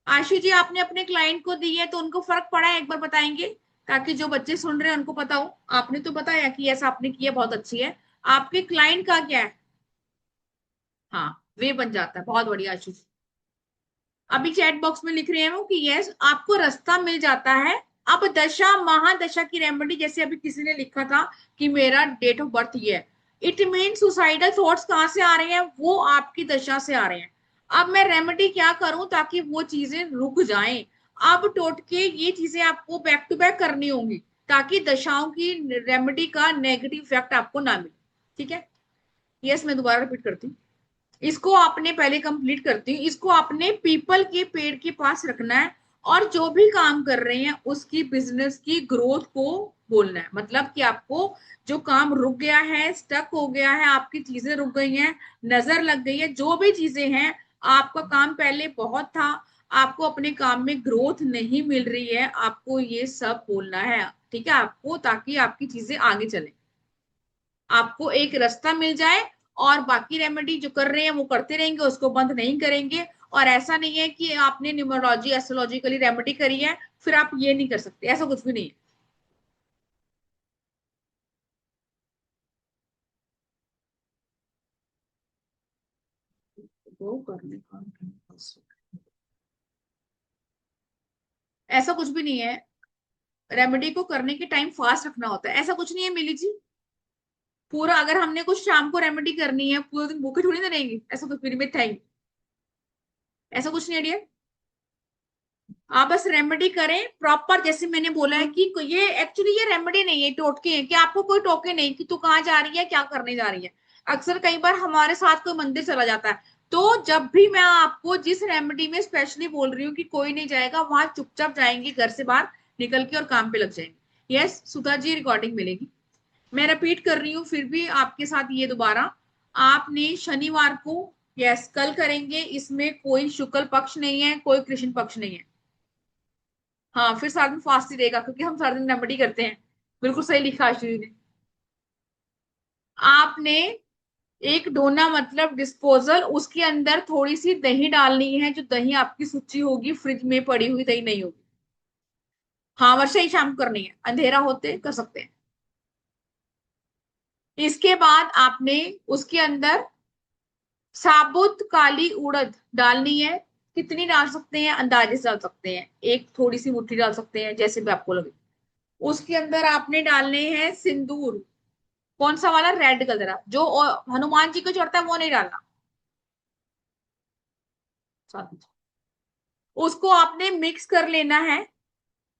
आशु जी, आपने अपने क्लाइंट को दी है तो उनको फर्क पड़ा है, एक बार बताएंगे, ताकि जो बच्चे सुन रहे हैं उनको पता हो। आपने तो बताया कि ऐसा आपने किया, बहुत अच्छी है। आपके क्लाइंट का क्या है? हाँ, वे बन जाता है, बहुत बढ़िया आशु जी। अभी चैट बॉक्स में लिख रहे हैं वो कि यस, आपको रास्ता मिल जाता है। अब दशा महादशा की रेमेडी, जैसे अभी किसी ने लिखा था कि मेरा डेट ऑफ बर्थ ये है, इट मीन सुसाइडल थॉट्स कहाँ से आ रहे हैं, वो आपकी दशा से आ रहे हैं। अब मैं रेमेडी क्या करूं ताकि वो चीजें रुक जाएं? अब टोटके ये चीजें आपको बैक टू बैक करनी होंगी ताकि दशाओं की रेमेडी का नेगेटिव इफेक्ट आपको ना मिले। ठीक है। यस, मैं दोबारा रिपीट करती हूँ। इसको आपने पहले कंप्लीट करती हूँ। इसको आपने पीपल के पेड़ के पास रखना है, और जो भी काम कर रहे हैं उसकी बिजनेस की ग्रोथ को बोलना है। मतलब कि आपको जो काम रुक गया है, स्टक हो गया है, आपकी चीजें रुक गई हैं, नजर लग गई है, जो भी चीजें हैं, आपका काम पहले बहुत था, आपको अपने काम में ग्रोथ नहीं मिल रही है, आपको ये सब बोलना है। ठीक है आपको, ताकि आपकी चीजें आगे चले, आपको एक रास्ता मिल जाए। और बाकी रेमेडी जो कर रहे हैं वो करते रहेंगे, उसको बंद नहीं करेंगे। और ऐसा नहीं है कि आपने न्यूमरोलॉजी एस्ट्रोलॉजिकली रेमेडी करी है फिर आप ये नहीं कर सकते, ऐसा कुछ भी नहीं है। वो करने का ऐसा कुछ भी नहीं है। रेमेडी को करने के टाइम फास्ट रखना होता है, ऐसा कुछ नहीं है मिली जी। पूरा अगर हमने कुछ शाम को रेमेडी करनी है, पूरे दिन भूखे थोड़ी ना रहेंगे, ऐसा कुछ भी नहीं है। ऐसा कुछ नहीं है डियर। आप बस रेमेडी करें प्रॉपर, जैसे मैंने बोला है कि ये एक्चुअली ये रेमेडी नहीं है, टोटके हैं, कि आपको कोई टोके नहीं कि तू कहाँ जा रही है, क्या करने जा रही है। अक्सर कई बार हमारे साथ कोई मंदिर चला जाता है, तो जब भी मैं आपको जिस रेमेडी में स्पेशली बोल रही हूँ कि कोई नहीं जाएगा, वहां चुपचाप जाएंगे घर से बाहर निकल के और काम पे लग जाएंगे। यस सुधा जी, रिकॉर्डिंग मिलेगी। मैं रिपीट कर रही हूँ फिर भी आपके साथ ये दोबारा, आपने शनिवार को, यस कल करेंगे, इसमें कोई शुक्ल पक्ष नहीं है, कोई कृष्ण पक्ष नहीं है। हाँ, फिर सारा दिन फास्ट ही रहेगा क्योंकि हम सारा दिन रेमेडी करते हैं। बिल्कुल सही लिखा आशीष ने। आपने एक डोना मतलब डिस्पोजल, उसके अंदर थोड़ी सी दही डालनी है, जो दही आपकी सूची होगी, फ्रिज में पड़ी हुई दही नहीं होगी। हाँ, वर्षा ही शाम को करनी है, अंधेरा होते कर सकते हैं। इसके बाद आपने उसके अंदर साबुत काली उड़द डालनी है। कितनी डाल सकते हैं, अंदाजे से डाल सकते हैं, एक थोड़ी सी मुट्ठी डाल सकते हैं, जैसे भी आपको लगे। उसके अंदर आपने डालने हैं सिंदूर। कौन सा वाला, रेड कलर जो हनुमान जी को चढ़ता है, वो नहीं डालना। उसको आपने मिक्स कर लेना है।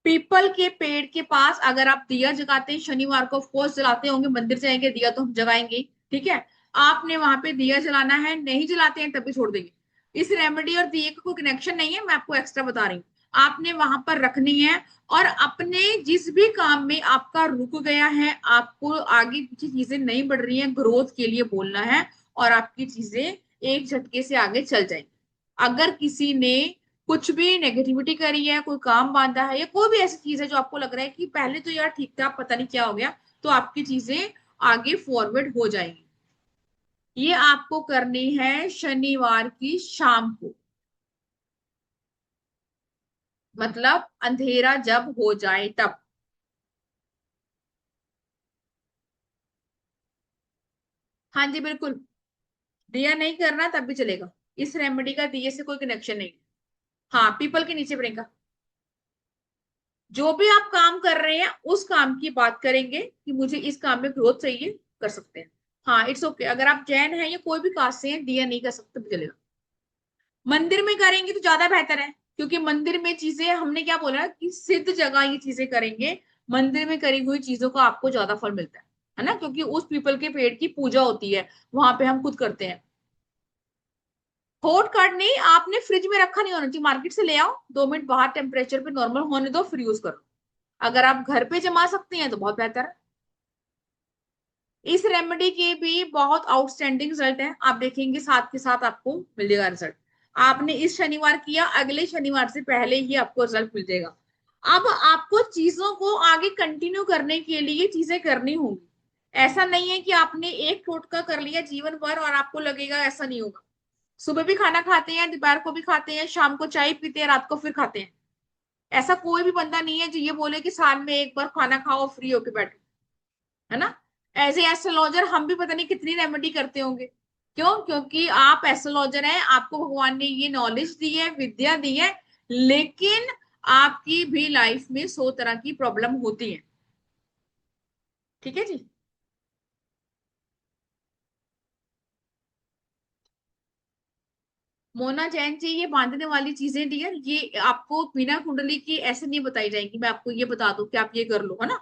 पीपल के पेड़ के पास अगर आप दिया जगाते हैं, शनिवार को ऑफकोर्स जलाते होंगे, मंदिर जाएंगे दिया तो हम जगाएंगे, ठीक है। आपने वहां पे दिया जलाना है, नहीं जलाते हैं तभी छोड़ देंगे। इस रेमेडी और दिए का कोई कनेक्शन नहीं है, मैं आपको एक्स्ट्रा बता रही हूँ। आपने वहां पर रखनी है, और अपने जिस भी काम में आपका रुक गया है, आपको आगे पीछे चीजें नहीं बढ़ रही हैं, ग्रोथ के लिए बोलना है, और आपकी चीजें एक झटके से आगे चल जाएंगी। अगर किसी ने कुछ भी नेगेटिविटी करी है, कोई काम बांधा है, या कोई भी ऐसी चीज है जो आपको लग रहा है कि पहले तो यार ठीक था, पता नहीं क्या हो गया, तो आपकी चीजें आगे फॉरवर्ड हो जाएंगी। ये आपको करनी है शनिवार की शाम को, मतलब अंधेरा जब हो जाए तब। हाँ जी बिल्कुल, दिया नहीं करना तब भी चलेगा। इस रेमेडी का दिए से कोई कनेक्शन नहीं। हाँ, पीपल के नीचे बनेगा। जो भी आप काम कर रहे हैं उस काम की बात करेंगे कि मुझे इस काम में ग्रोथ चाहिए, कर सकते हैं। हाँ, इट्स ओके, अगर आप जैन हैं या कोई भी कास्ट से हैं, दिया नहीं कर सकते भी चलेगा। मंदिर में करेंगे तो ज्यादा बेहतर है, क्योंकि मंदिर में चीजें, हमने क्या बोला कि सिद्ध जगह ये चीजें करेंगे, मंदिर में करी हुई चीजों का आपको ज्यादा फल मिलता है ना, क्योंकि उस पीपल के पेड़ की पूजा होती है, वहां पे हम खुद करते हैं। हॉट कार्ड नहीं, आपने फ्रिज में रखा नहीं होना चाहिए, मार्केट से ले आओ, 2 मिनट बाहर टेम्परेचर पे नॉर्मल होने दो, फिर यूज करो। अगर आप घर पे जमा सकते हैं तो बहुत बेहतर है। इस रेमेडी के भी बहुत आउटस्टैंडिंग रिजल्ट है, आप देखेंगे साथ के साथ आपको मिल जाएगा रिजल्ट। आपने इस शनिवार किया, अगले शनिवार से पहले ही आपको रिजल्ट मिल जाएगा। अब आपको चीजों को आगे कंटिन्यू करने के लिए चीजें करनी होंगी। ऐसा नहीं है कि आपने एक टोटका कर लिया जीवन भर और आपको लगेगा, ऐसा नहीं होगा। सुबह भी खाना खाते हैं, दोपहर को भी खाते हैं, शाम को चाय पीते हैं, रात को फिर खाते हैं। ऐसा कोई भी बंदा नहीं है जो ये बोले कि साल में एक बार खाना खाओ फ्री होके बैठो, है ना। एज ए एस्ट्रोलॉजर हम भी पता नहीं कितनी रेमेडी करते होंगे। क्यों? क्योंकि आप एस्ट्रोलॉजर हैं, आपको भगवान ने ये नॉलेज दी है, विद्या दी है, लेकिन आपकी भी लाइफ में 100 तरह की प्रॉब्लम होती है। ठीक है जी। मोना जैन जी, ये बांधने वाली चीजें डियर, ये आपको बिना कुंडली की ऐसे नहीं बताई जाएंगी, मैं आपको ये बता दूं कि आप ये कर लो, है ना।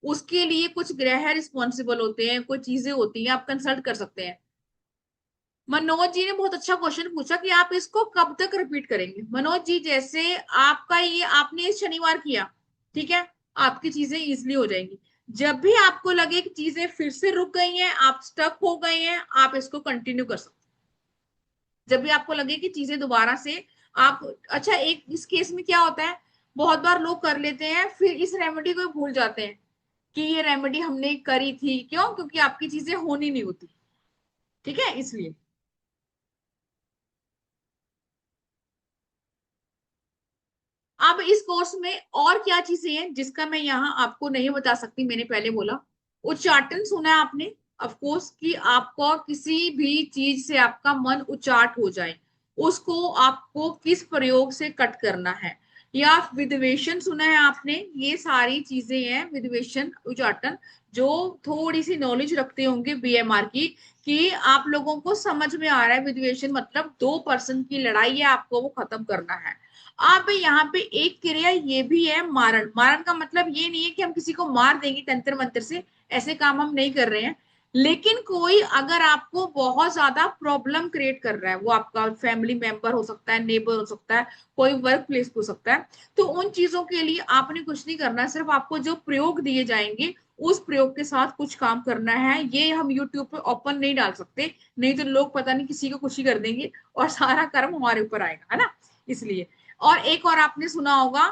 उसके लिए कुछ ग्रह रिस्पॉन्सिबल होते हैं, कुछ चीजें होती हैं, आप कंसल्ट कर सकते हैं। मनोज जी ने बहुत अच्छा क्वेश्चन पूछा कि आप इसको कब तक रिपीट करेंगे। मनोज जी, जैसे आपका ये आपने इस शनिवार किया, ठीक है, आपकी चीजें इजिली हो जाएंगी। जब भी आपको लगे कि चीजें फिर से रुक गई हैं, आप स्टक हो गए हैं, आप इसको कंटिन्यू कर सकते हैं। जब भी आपको लगे कि चीजें दोबारा से आप, अच्छा एक इस केस में क्या होता है, बहुत बार लोग कर लेते हैं, फिर इस रेमेडी को भूल जाते हैं कि ये रेमेडी हमने करी थी। क्यों? क्योंकि आपकी चीजें होनी नहीं होती, ठीक है, इसलिए। अब इस कोर्स में और क्या चीजें हैं जिसका मैं यहाँ आपको नहीं बता सकती, मैंने पहले बोला। उच्चाटन सुना है आपने, ऑफ कोर्स, कि आपको किसी भी चीज से आपका मन उच्चाट हो जाए, उसको आपको किस प्रयोग से कट करना है। या विधिवेशन सुना है आपने, ये सारी चीजें हैं, विधिवेशन, उच्चाटन, जो थोड़ी सी नॉलेज रखते होंगे बीएमआर की, कि आप लोगों को समझ में आ रहा है विधिवेशन मतलब 2 पर्सन की लड़ाई है, आपको वो खत्म करना है। अब यहाँ पे एक क्रिया ये भी है, मारण। मारण का मतलब ये नहीं है कि हम किसी को मार देंगे तंत्र मंत्र से, ऐसे काम हम नहीं कर रहे हैं। लेकिन कोई अगर आपको बहुत ज्यादा प्रॉब्लम क्रिएट कर रहा है, वो आपका फैमिली मेंबर हो सकता है, नेबर हो सकता है, कोई वर्क प्लेस हो सकता है, तो उन चीजों के लिए आपने कुछ नहीं करना, सिर्फ आपको जो प्रयोग दिए जाएंगे उस प्रयोग के साथ कुछ काम करना है। ये हम यूट्यूब पे ओपन नहीं डाल सकते, नहीं तो लोग पता नहीं किसी को खुशी कर देंगे और सारा कर्म हमारे ऊपर आएगा, है ना, इसलिए। और एक और आपने सुना होगा,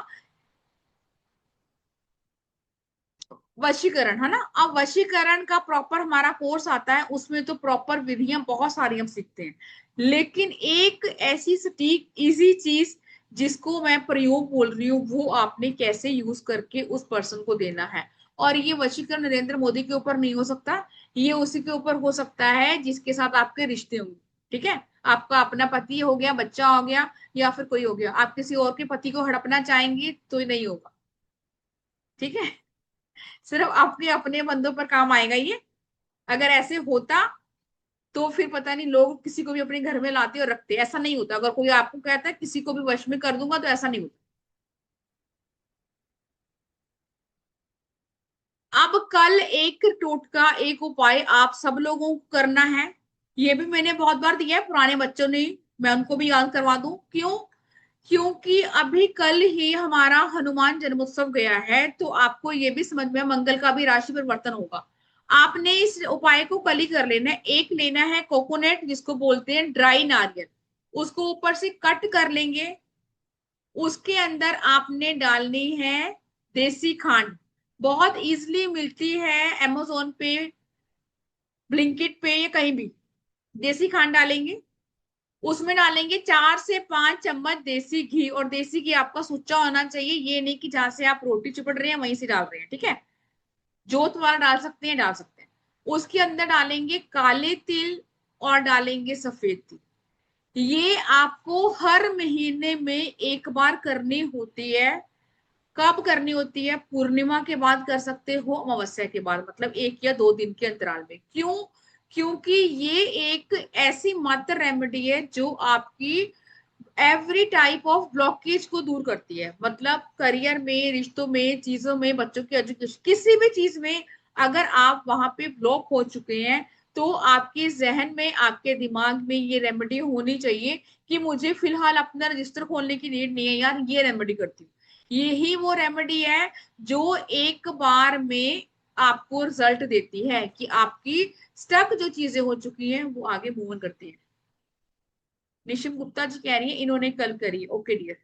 वशीकरण, है ना। अब वशीकरण का प्रॉपर हमारा कोर्स आता है, उसमें तो प्रॉपर विधियां बहुत सारी हम सीखते हैं, लेकिन एक ऐसी सटीक इजी चीज जिसको मैं प्रयोग बोल रही हूँ, वो आपने कैसे यूज करके उस पर्सन को देना है। और ये वशीकरण नरेंद्र मोदी के ऊपर नहीं हो सकता, ये उसी के ऊपर हो सकता है जिसके साथ आपके रिश्ते होंगे। ठीक है, आपका अपना पति हो गया, बच्चा हो गया, या फिर कोई हो गया, आप किसी और के पति को हड़पना चाहेंगे तो ये नहीं होगा। ठीक है, सिर्फ अपने अपने बंदों पर काम आएगा ये। अगर ऐसे होता तो फिर पता नहीं लोग किसी को भी अपने घर में लाते और रखते, ऐसा नहीं होता। अगर कोई आपको कहता है किसी को भी वश में कर दूंगा, तो ऐसा नहीं होता। अब कल एक टोटका, एक उपाय आप सब लोगों को करना है। ये भी मैंने बहुत बार दिया है, पुराने बच्चों ने, मैं उनको भी याद करवा दूं। क्यों? क्योंकि अभी कल ही हमारा हनुमान जन्मोत्सव गया है, तो आपको ये भी समझ में, मंगल का भी राशि परिवर्तन होगा। आपने इस उपाय को कल ही कर लेना है। एक लेना है कोकोनट, जिसको बोलते हैं ड्राई नारियल, उसको ऊपर से कट कर लेंगे। उसके अंदर आपने डालनी है देसी खांड, बहुत इजीली मिलती है अमेजोन पे, ब्लिंकिट पे, या कहीं भी। देसी खांड डालेंगे, उसमें डालेंगे 4 से 5 चम्मच देसी घी, और देसी घी आपका सुच्चा होना चाहिए, ये नहीं कि जहां से आप रोटी चिपड़ रहे हैं वहीं से डाल रहे हैं। ठीक है, जो तुम्हारा डाल सकते हैं डाल सकते हैं। उसके अंदर डालेंगे काले तिल और डालेंगे सफेद तिल। ये आपको हर महीने में एक बार करनी होती है। कब करनी होती है? पूर्णिमा के बाद कर सकते हो, अमावस्या के बाद, मतलब 1 या 2 दिन के अंतराल में। क्यों? क्योंकि ये एक ऐसी मात्र रेमेडी है जो आपकी एवरी टाइप ऑफ ब्लॉकेज को दूर करती है। मतलब करियर में, रिश्तों में, चीजों में, बच्चों की एजुकेशन, किसी भी चीज में अगर आप वहां पे ब्लॉक हो चुके हैं, तो आपके जहन में, आपके दिमाग में ये रेमेडी होनी चाहिए कि मुझे फिलहाल अपना रजिस्टर खोलने की नीड नहीं है यार, ये रेमेडी करती हूँ। यही वो रेमेडी है जो एक बार में आपको रिजल्ट देती है कि आपकी स्टक जो चीजें हो चुकी हैं वो आगे मूव करती है। निशिम गुप्ता जी कह रही है इन्होंने कल करी। Okay dear.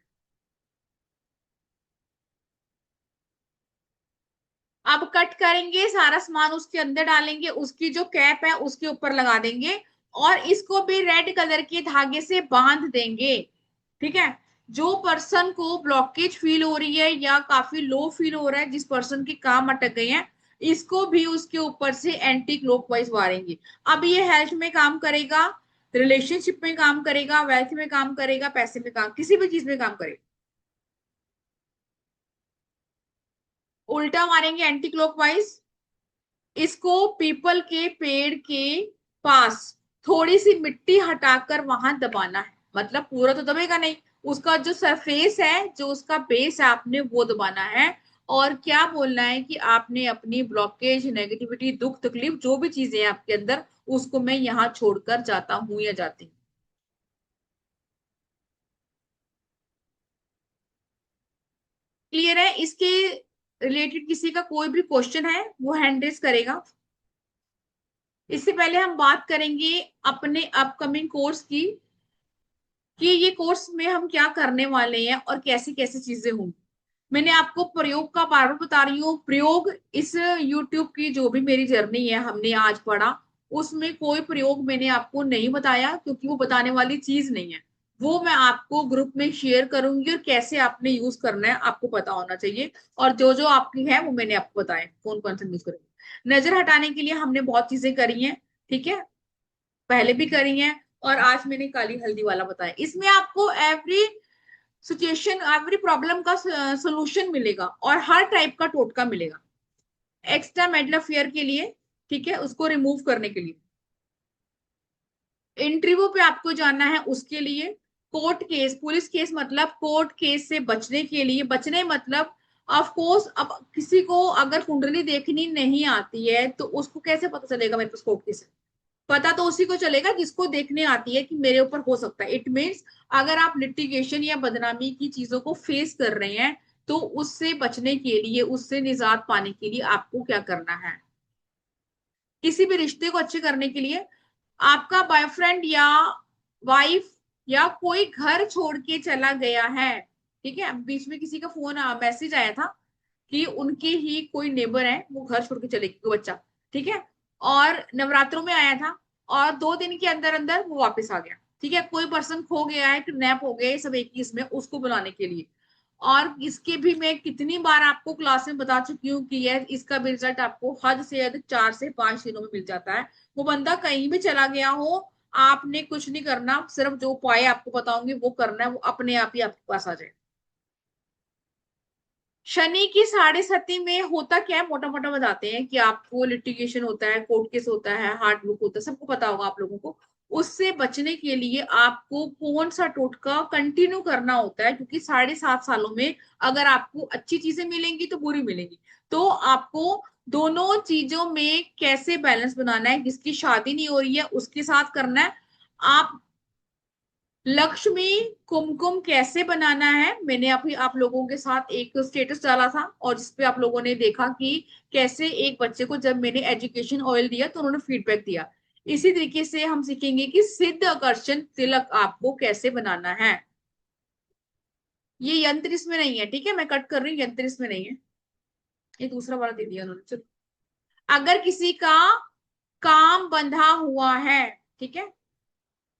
अब कट करेंगे, सारा सामान उसके अंदर डालेंगे, उसकी जो कैप है उसके ऊपर लगा देंगे, और इसको भी रेड कलर के धागे से बांध देंगे। ठीक है, जो पर्सन को ब्लॉकेज फील हो रही है या काफी लो फील हो रहा है, जिस पर्सन के काम अटक गए हैं, इसको भी उसके ऊपर से एंटी क्लॉकवाइज मारेंगे। अब ये हेल्थ में काम करेगा, रिलेशनशिप में काम करेगा, वेल्थ में काम करेगा, पैसे में काम, किसी भी चीज में काम करेगा। उल्टा मारेंगे एंटी क्लॉकवाइज। इसको पीपल के पेड़ के पास थोड़ी सी मिट्टी हटाकर वहां दबाना है, मतलब पूरा तो दबेगा नहीं, उसका जो सरफेस है, जो उसका बेस है, आपने वो दबाना है। और क्या बोलना है कि आपने अपनी ब्लॉकेज, नेगेटिविटी, दुख तकलीफ, जो भी चीजें हैं आपके अंदर, उसको मैं यहाँ छोड़कर जाता हूं या जाती हूँ। क्लियर है? इसके रिलेटेड किसी का कोई भी क्वेश्चन है वो हैंड रेस करेगा। इससे पहले हम बात करेंगे अपने अपकमिंग कोर्स की, कि ये कोर्स में हम क्या करने वाले हैं और कैसी कैसी चीजें होंगी। मैंने आपको प्रयोग का बार बार बता रही हूँ, प्रयोग इस यूट्यूब की जो भी मेरी जर्नी है, हमने आज पढ़ा, उसमें कोई प्रयोग मैंने आपको नहीं बताया, क्योंकि वो बताने वाली चीज नहीं है। वो मैं आपको ग्रुप में शेयर करूंगी, और कैसे आपने यूज करना है आपको पता होना चाहिए। और जो जो आपकी है वो मैंने आपको बताया कौन कौन सा यूज करेंगे। नजर हटाने के लिए हमने बहुत चीजें करी हैं, ठीक है, पहले भी करी हैं, और आज मैंने काली हल्दी वाला बताया। इसमें आपको एवरी सिचुएशन, एवरी प्रॉब्लम का सोल्यूशन मिलेगा, और हर टाइप का टोटका मिलेगा। एक्स्ट्रा मेडल फेयर के लिए, ठीक है, उसको रिमूव करने के लिए, इंटरव्यू पे आपको जाना है उसके लिए, कोर्ट केस, पुलिस केस, मतलब कोर्ट केस से बचने के लिए, बचने मतलब ऑफ कोर्स, अब किसी को अगर कुंडली देखनी नहीं आती है तो उसको कैसे पता चलेगा मेरे पास कोर्ट केस है? पता तो उसी को चलेगा जिसको देखने आती है कि मेरे ऊपर हो सकता है। इट मीन्स अगर आप लिटिगेशन या बदनामी की चीजों को फेस कर रहे हैं, तो उससे बचने के लिए, उससे निजात पाने के लिए आपको क्या करना है? किसी भी रिश्ते को अच्छे करने के लिए, आपका बॉयफ्रेंड या वाइफ या कोई घर छोड़ के चला गया है, ठीक है, बीच में किसी का फोन मैसेज आया था कि उनके ही कोई नेबर है, वो घर छोड़ के चले गए, कोई बच्चा, ठीक है, और नवरात्रों में आया था और 2 दिन के अंदर अंदर वो वापस आ गया, ठीक है, कोई पर्सन खो गया है, किडनैप हो गया, ये सब एक ही इसमें, उसको बुलाने के लिए। और इसके भी मैं कितनी बार आपको क्लास में बता चुकी हूँ कि यह इसका भी रिजल्ट आपको हद से हद 4 से 5 दिनों में मिल जाता है। वो बंदा कहीं भी चला गया हो, आपने कुछ नहीं करना, सिर्फ जो उपाय आपको बताऊंगी वो करना है, वो अपने आप ही आपके पास आ जाए। शनि की 6.7 में होता क्या है, मोटा मोटा बताते हैं कि आपको लिटिगेशन होता है, कोर्ट केस होता है, हार्ड बुक होता है, सबको पता होगा आप लोगों को। उससे बचने के लिए आपको कौन सा टोटका कंटिन्यू करना होता है, क्योंकि 7.5 सालों में अगर आपको अच्छी चीजें मिलेंगी तो बुरी मिलेंगी, तो आपको दोनों चीजों में कैसे बैलेंस बनाना है, जिसकी शादी नहीं हो रही है उसके साथ करना है। आप लक्ष्मी कुमकुम कैसे बनाना है, मैंने अभी आप लोगों के साथ एक स्टेटस डाला था और जिसपे आप लोगों ने देखा कि कैसे एक बच्चे को जब मैंने एजुकेशन ऑयल दिया तो उन्होंने फीडबैक दिया। इसी तरीके से हम सीखेंगे कि सिद्ध आकर्षण तिलक आपको कैसे बनाना है। ये यंत्र इसमें नहीं है, ठीक है, मैं कट कर रही हूँ, यंत्र इसमें नहीं है, ये दूसरा वाला दे दिया उन्होंने। चलो, अगर किसी का काम बंधा हुआ है, ठीक है,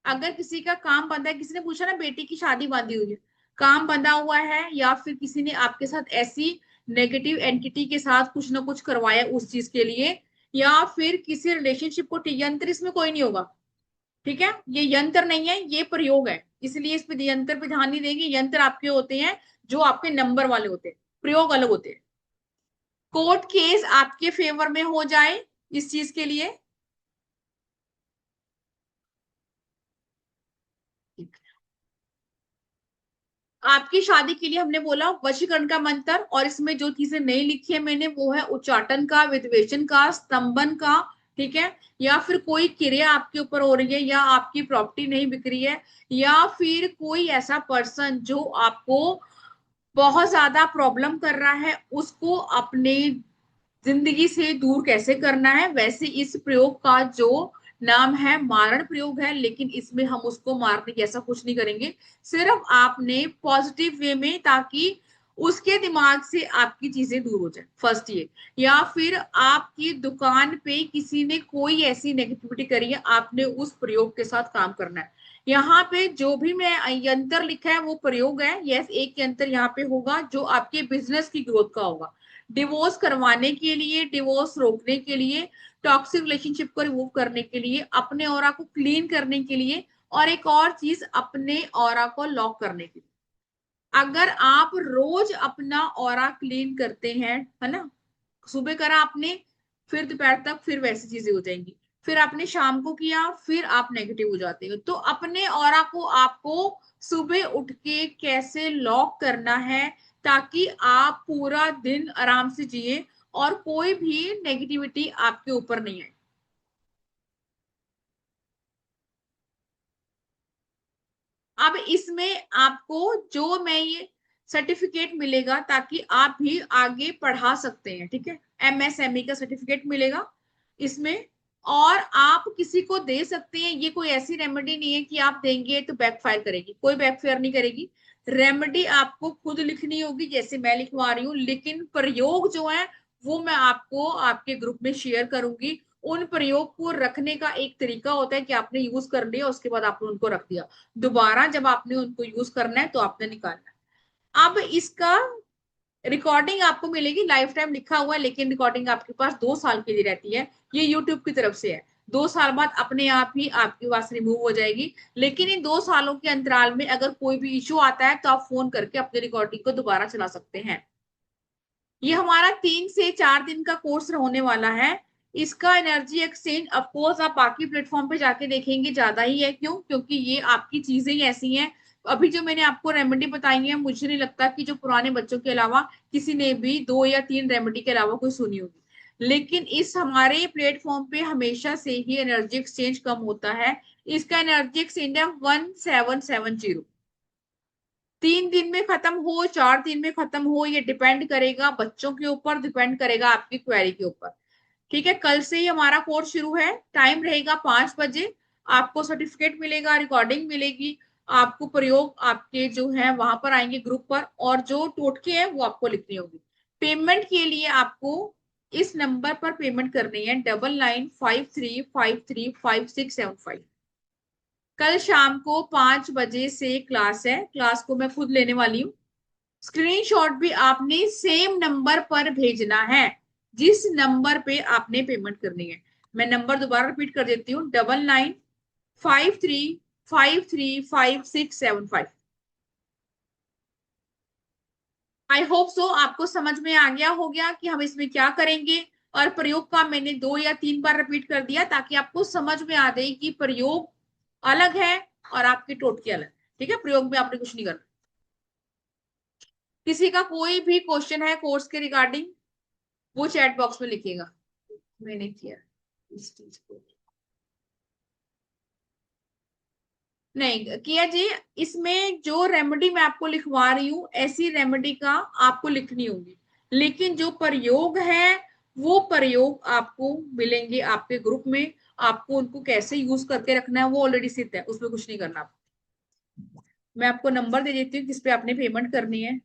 अगर किसी का काम बंधा है, किसी ने पूछा ना बेटी की शादी बांधी हुई है, काम बंधा हुआ है, या फिर किसी ने आपके साथ ऐसी नेगेटिव एंटिटी के साथ कुछ ना कुछ करवाया उस चीज के लिए, या फिर किसी रिलेशनशिप को, यंत्र इसमें कोई नहीं होगा, ठीक है, ये यंत्र नहीं है, ये प्रयोग है, इसलिए इस पे यंत्र पे ध्यान नहीं देंगे। यंत्र आपके होते हैं जो आपके नंबर वाले होते हैं, प्रयोग अलग होते हैं। कोर्ट केस आपके फेवर में हो जाए इस चीज के लिए, आपकी शादी के लिए हमने बोला वशीकरण का मंत्र, और इसमें जो चीजें नहीं लिखी है मैंने वो है उच्चाटन का, विधवेशन का, स्तंभन का, ठीक है, या फिर कोई क्रिया आपके ऊपर हो रही है, या आपकी प्रॉपर्टी नहीं बिक रही है, या फिर कोई ऐसा पर्सन जो आपको बहुत ज्यादा प्रॉब्लम कर रहा है, उसको अपने जिंदगी से दूर कैसे करना है। वैसे इस प्रयोग का जो नाम है मारण प्रयोग है, लेकिन इसमें हम उसको मारने की ऐसा कुछ नहीं करेंगे, सिर्फ आपने पॉजिटिव वे में, ताकि उसके दिमाग से आपकी चीजें दूर हो जाए, फर्स्ट ये। या फिर आपकी दुकान पे किसी ने कोई ऐसी नेगेटिविटी करी है, आपने उस प्रयोग के साथ काम करना है। यहाँ पे जो भी मैं यंत्र लिखा है वो प्रयोग है, यस, एक यंत्र यहाँ पे होगा जो आपके बिजनेस की ग्रोथ का होगा, डिवोर्स करवाने के लिए, डिवोर्स रोकने के लिए, टॉक्सिक रिलेशनशिप को रिमूव करने के लिए, अपने ऑरा को क्लीन करने के लिए, और एक और चीज अपने ऑरा को लॉक करने के लिए। अगर आप रोज अपना ऑरा क्लीन करते हैं, है ना, सुबह करा आपने, फिर दोपहर तक फिर वैसी चीजें हो जाएंगी, फिर आपने शाम को किया, फिर आप नेगेटिव हो जाते हो, तो अपने ऑरा को आपको सुबह उठ के कैसे लॉक करना है, ताकि आप पूरा दिन आराम से जिए और कोई भी नेगेटिविटी आपके ऊपर नहीं आए। अब इसमें आपको जो मैं ये सर्टिफिकेट मिलेगा, ताकि आप भी आगे पढ़ा सकते हैं, ठीक है, एमएसएमई का सर्टिफिकेट मिलेगा इसमें, और आप किसी को दे सकते हैं। ये कोई ऐसी रेमेडी नहीं है कि आप देंगे तो बैकफायर करेगी, कोई बैकफायर नहीं करेगी। रेमेडी आपको खुद लिखनी होगी जैसे मैं लिखवा रही हूँ, लेकिन प्रयोग जो है वो मैं आपको आपके ग्रुप में शेयर करूंगी। उन प्रयोग को रखने का एक तरीका होता है कि आपने यूज कर लिया, उसके बाद आपने उनको रख दिया, दोबारा जब आपने उनको यूज करना है तो आपने निकालना है। अब इसका रिकॉर्डिंग आपको मिलेगी, लाइफ टाइम लिखा हुआ है, लेकिन रिकॉर्डिंग आपके पास 2 साल के लिए रहती है, ये यूट्यूब की तरफ से है। 2 साल बाद अपने आप ही आपके पास रिमूव हो जाएगी, लेकिन इन 2 सालों के अंतराल में अगर कोई भी इश्यू आता है तो आप फोन करके अपनी रिकॉर्डिंग को दोबारा चला सकते हैं। ये हमारा 3 से 4 दिन का कोर्स होने वाला है। इसका एनर्जी एक्सचेंज अफकोर्स आप बाकी प्लेटफॉर्म पे जाके देखेंगे ज्यादा ही है, क्यों, क्योंकि ये आपकी चीजें ही ऐसी हैं। अभी जो मैंने आपको रेमेडी बताई है, मुझे नहीं लगता कि जो पुराने बच्चों के अलावा किसी ने भी 2 या 3 रेमेडी के अलावा कोई सुनी होगी, लेकिन इस हमारे प्लेटफॉर्म पे हमेशा से ही एनर्जी एक्सचेंज कम होता है। इसका एनर्जी एक्सचेंज है 1770। 3 दिन में खत्म हो, 4 दिन में खत्म हो, ये डिपेंड करेगा बच्चों के ऊपर, डिपेंड करेगा आपकी क्वेरी के ऊपर, ठीक है। कल से ही हमारा कोर्स शुरू है, टाइम रहेगा 5 बजे। आपको सर्टिफिकेट मिलेगा, रिकॉर्डिंग मिलेगी, आपको प्रयोग आपके जो है वहां पर आएंगे ग्रुप पर, और जो टोटके हैं वो आपको लिखनी होगी। पेमेंट के लिए आपको इस नंबर पर पेमेंट करनी है 9953535675। कल शाम को 5 बजे से क्लास है, क्लास को मैं खुद लेने वाली हूँ। स्क्रीनशॉट भी आपने सेम नंबर पर भेजना है जिस नंबर पे आपने पेमेंट करनी है। मैं नंबर दोबारा रिपीट कर देती हूँ, 9953535675। आई होप सो आपको समझ में आ गया हो गया कि हम इसमें क्या करेंगे। और प्रयोग का मैंने 2 या 3 बार रिपीट कर दिया ताकि आपको समझ में आ जाए कि प्रयोग अलग है और आपके टोटके अलग। ठीक है, प्रयोग में आपने कुछ नहीं करना। किसी का कोई भी क्वेश्चन है कोर्स के रिगार्डिंग, वो चैट बॉक्स में लिखिएगा। मैंने किया इस चीज को नहीं किया जी। इसमें जो रेमेडी मैं आपको लिखवा रही हूँ ऐसी रेमेडी का आपको लिखनी होगी, लेकिन जो प्रयोग है वो प्रयोग आपको मिलेंगे आपके ग्रुप में। आपको उनको कैसे यूज करके रखना है वो ऑलरेडी सिद्ध है, उसमें कुछ नहीं करना। मैं आपको नंबर दे देती हूँ किस पे आपने पेमेंट करनी है।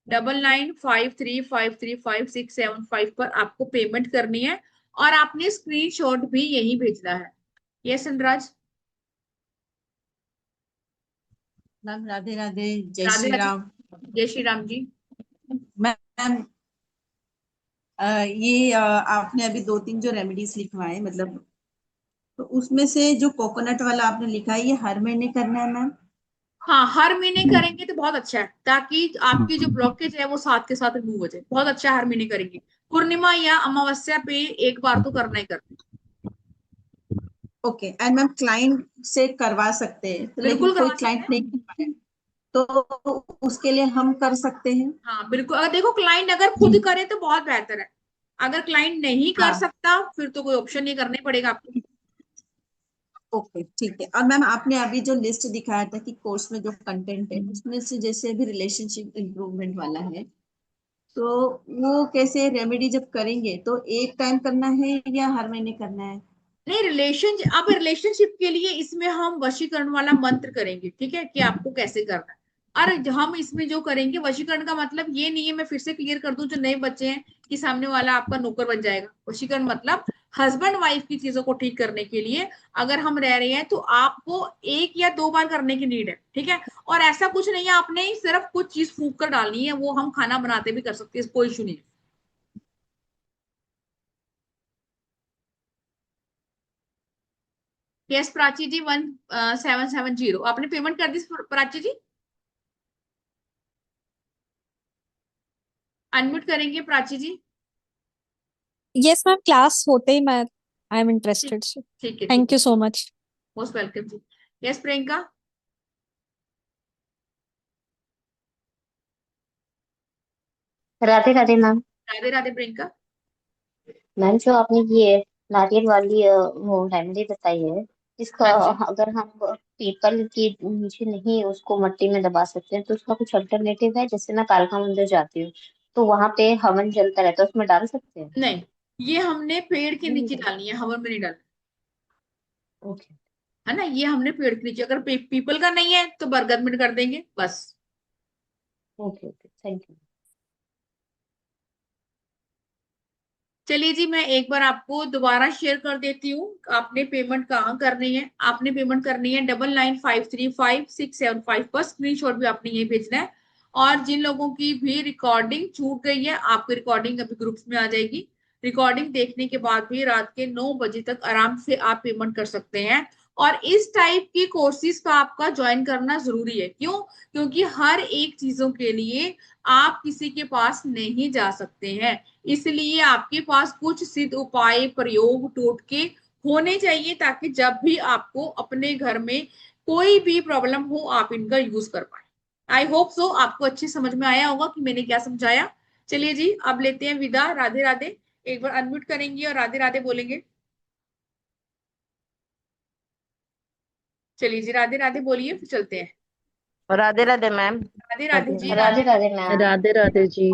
9953535675 पर आपको पेमेंट करनी है और आपने स्क्रीनशॉट भी यही भेजना है। यस अनुराज। मैम राधे राधे, जय राधे श्री राधे। राम। जय श्री राम जी। मैम ये आपने अभी 2-3 जो रेमेडीज लिखवाए, मतलब तो उसमें से जो कोकोनट वाला आपने लिखा है, ये हर महीने करना है मैम? हाँ, हर महीने करेंगे तो बहुत अच्छा है ताकि आपकी जो ब्लॉकेज है वो साथ के साथ रिमूव हो जाए। बहुत अच्छा है, हर महीने करेंगे। पूर्णिमा या अमावस्या पे एक बार तो करना ही करना है। ओके। एंड मैम क्लाइंट से करवा सकते हैं तो, लेकिन बिल्कुल कोई करवा सकते क्लाइंट हैं। नहीं कर पाए तो उसके लिए हम कर सकते हैं? हाँ बिल्कुल, अगर देखो क्लाइंट अगर खुद करे तो बहुत बेहतर है। अगर क्लाइंट नहीं कर हाँ, सकता फिर तो कोई ऑप्शन नहीं, करना ही पड़ेगा आपको। ओके ठीक है। और मैम आपने अभी जो लिस्ट दिखाया था कि कोर्स में जो कंटेंट है उसमें से जैसे अभी रिलेशनशिप इम्प्रूवमेंट वाला है, तो वो कैसे रेमेडी जब करेंगे तो एक टाइम करना है या हर महीने करना है? नहीं, अब रिलेशनशिप के लिए इसमें हम वशीकरण वाला मंत्र करेंगे, ठीक है, कि आपको कैसे करना है। और हम इसमें जो करेंगे वशीकरण का मतलब ये नहीं है, मैं फिर से क्लियर कर दूं जो नए बच्चे हैं, कि सामने वाला आपका नौकर बन जाएगा। वशीकरण मतलब हस्बैंड वाइफ की चीजों को ठीक करने के लिए अगर हम रह रहे हैं तो आपको 1 या 2 बार करने की नीड है, ठीक है। और ऐसा कुछ नहीं है आपने सिर्फ कुछ चीज फूक कर डालनी है, वो हम खाना बनाते भी कर सकते हैं, कोई इशू नहीं है। यस प्राची जी, 1770 आपने पेमेंट कर दी प्राची जी? अनम्यूट करेंगे प्राची जी। यस मैम, क्लास होते ही मैं आई एम ठीक, इंटरेस्टेड। ठीक है, ठीक थैंक है। You so much. Most welcome जी। Yes Priyanka. Radhe Radhe ma'am. Radhe Radhe Priyanka. Ma'am जो आपने ये नारियल वाली वो रेमेडी बताई है, इसका हाँ जी। अगर हम पीपल की नीचे नहीं उसको मिट्टी में दबा सकते हैं तो उसका कुछ अल्टरनेटिव है? जैसे मैं कालका मंदिर जाती हूँ तो वहां पे हवन जलता रहता है, उसमें डाल सकते हैं? नहीं, ये हमने पेड़ के नहीं नीचे डाल। डालनी है, हवन में नहीं डालनी। ओके। है ना, ये हमने पेड़ के नीचे, अगर पीपल का नहीं है तो बरगद में कर देंगे बस। Okay okay, thank you. चलिए जी, मैं एक बार आपको दोबारा शेयर कर देती हूँ। आपने पेमेंट कहाँ करनी है, आपने पेमेंट करनी है 99535675 पर। स्क्रीनशॉट भी आपने ये भेजना है। और जिन लोगों की भी रिकॉर्डिंग छूट गई है, आपकी रिकॉर्डिंग अभी ग्रुप्स में आ जाएगी। रिकॉर्डिंग देखने के बाद भी रात के 9 बजे तक आराम से आप पेमेंट कर सकते हैं। और इस टाइप की कोर्सेज का आपका ज्वाइन करना जरूरी है। क्यों? क्योंकि हर एक चीजों के लिए आप किसी के पास नहीं जा सकते हैं। इसलिए आपके पास कुछ सिद्ध उपाय, प्रयोग, टोटके होने चाहिए ताकि जब भी आपको अपने घर में कोई भी प्रॉब्लम हो आप इनका यूज कर पाए। आई होप सो आपको अच्छी समझ में आया होगा कि मैंने क्या समझाया। चलिए जी, अब लेते हैं विदा। राधे राधे। एक बार अनम्यूट करेंगे और राधे राधे बोलेंगे। चलिए जी, राधे राधे बोलिए, फिर चलते हैं। राधे राधे मैम। राधे राधे जी, राधे राधे राधे राधे। मैम। राधे राधे जी।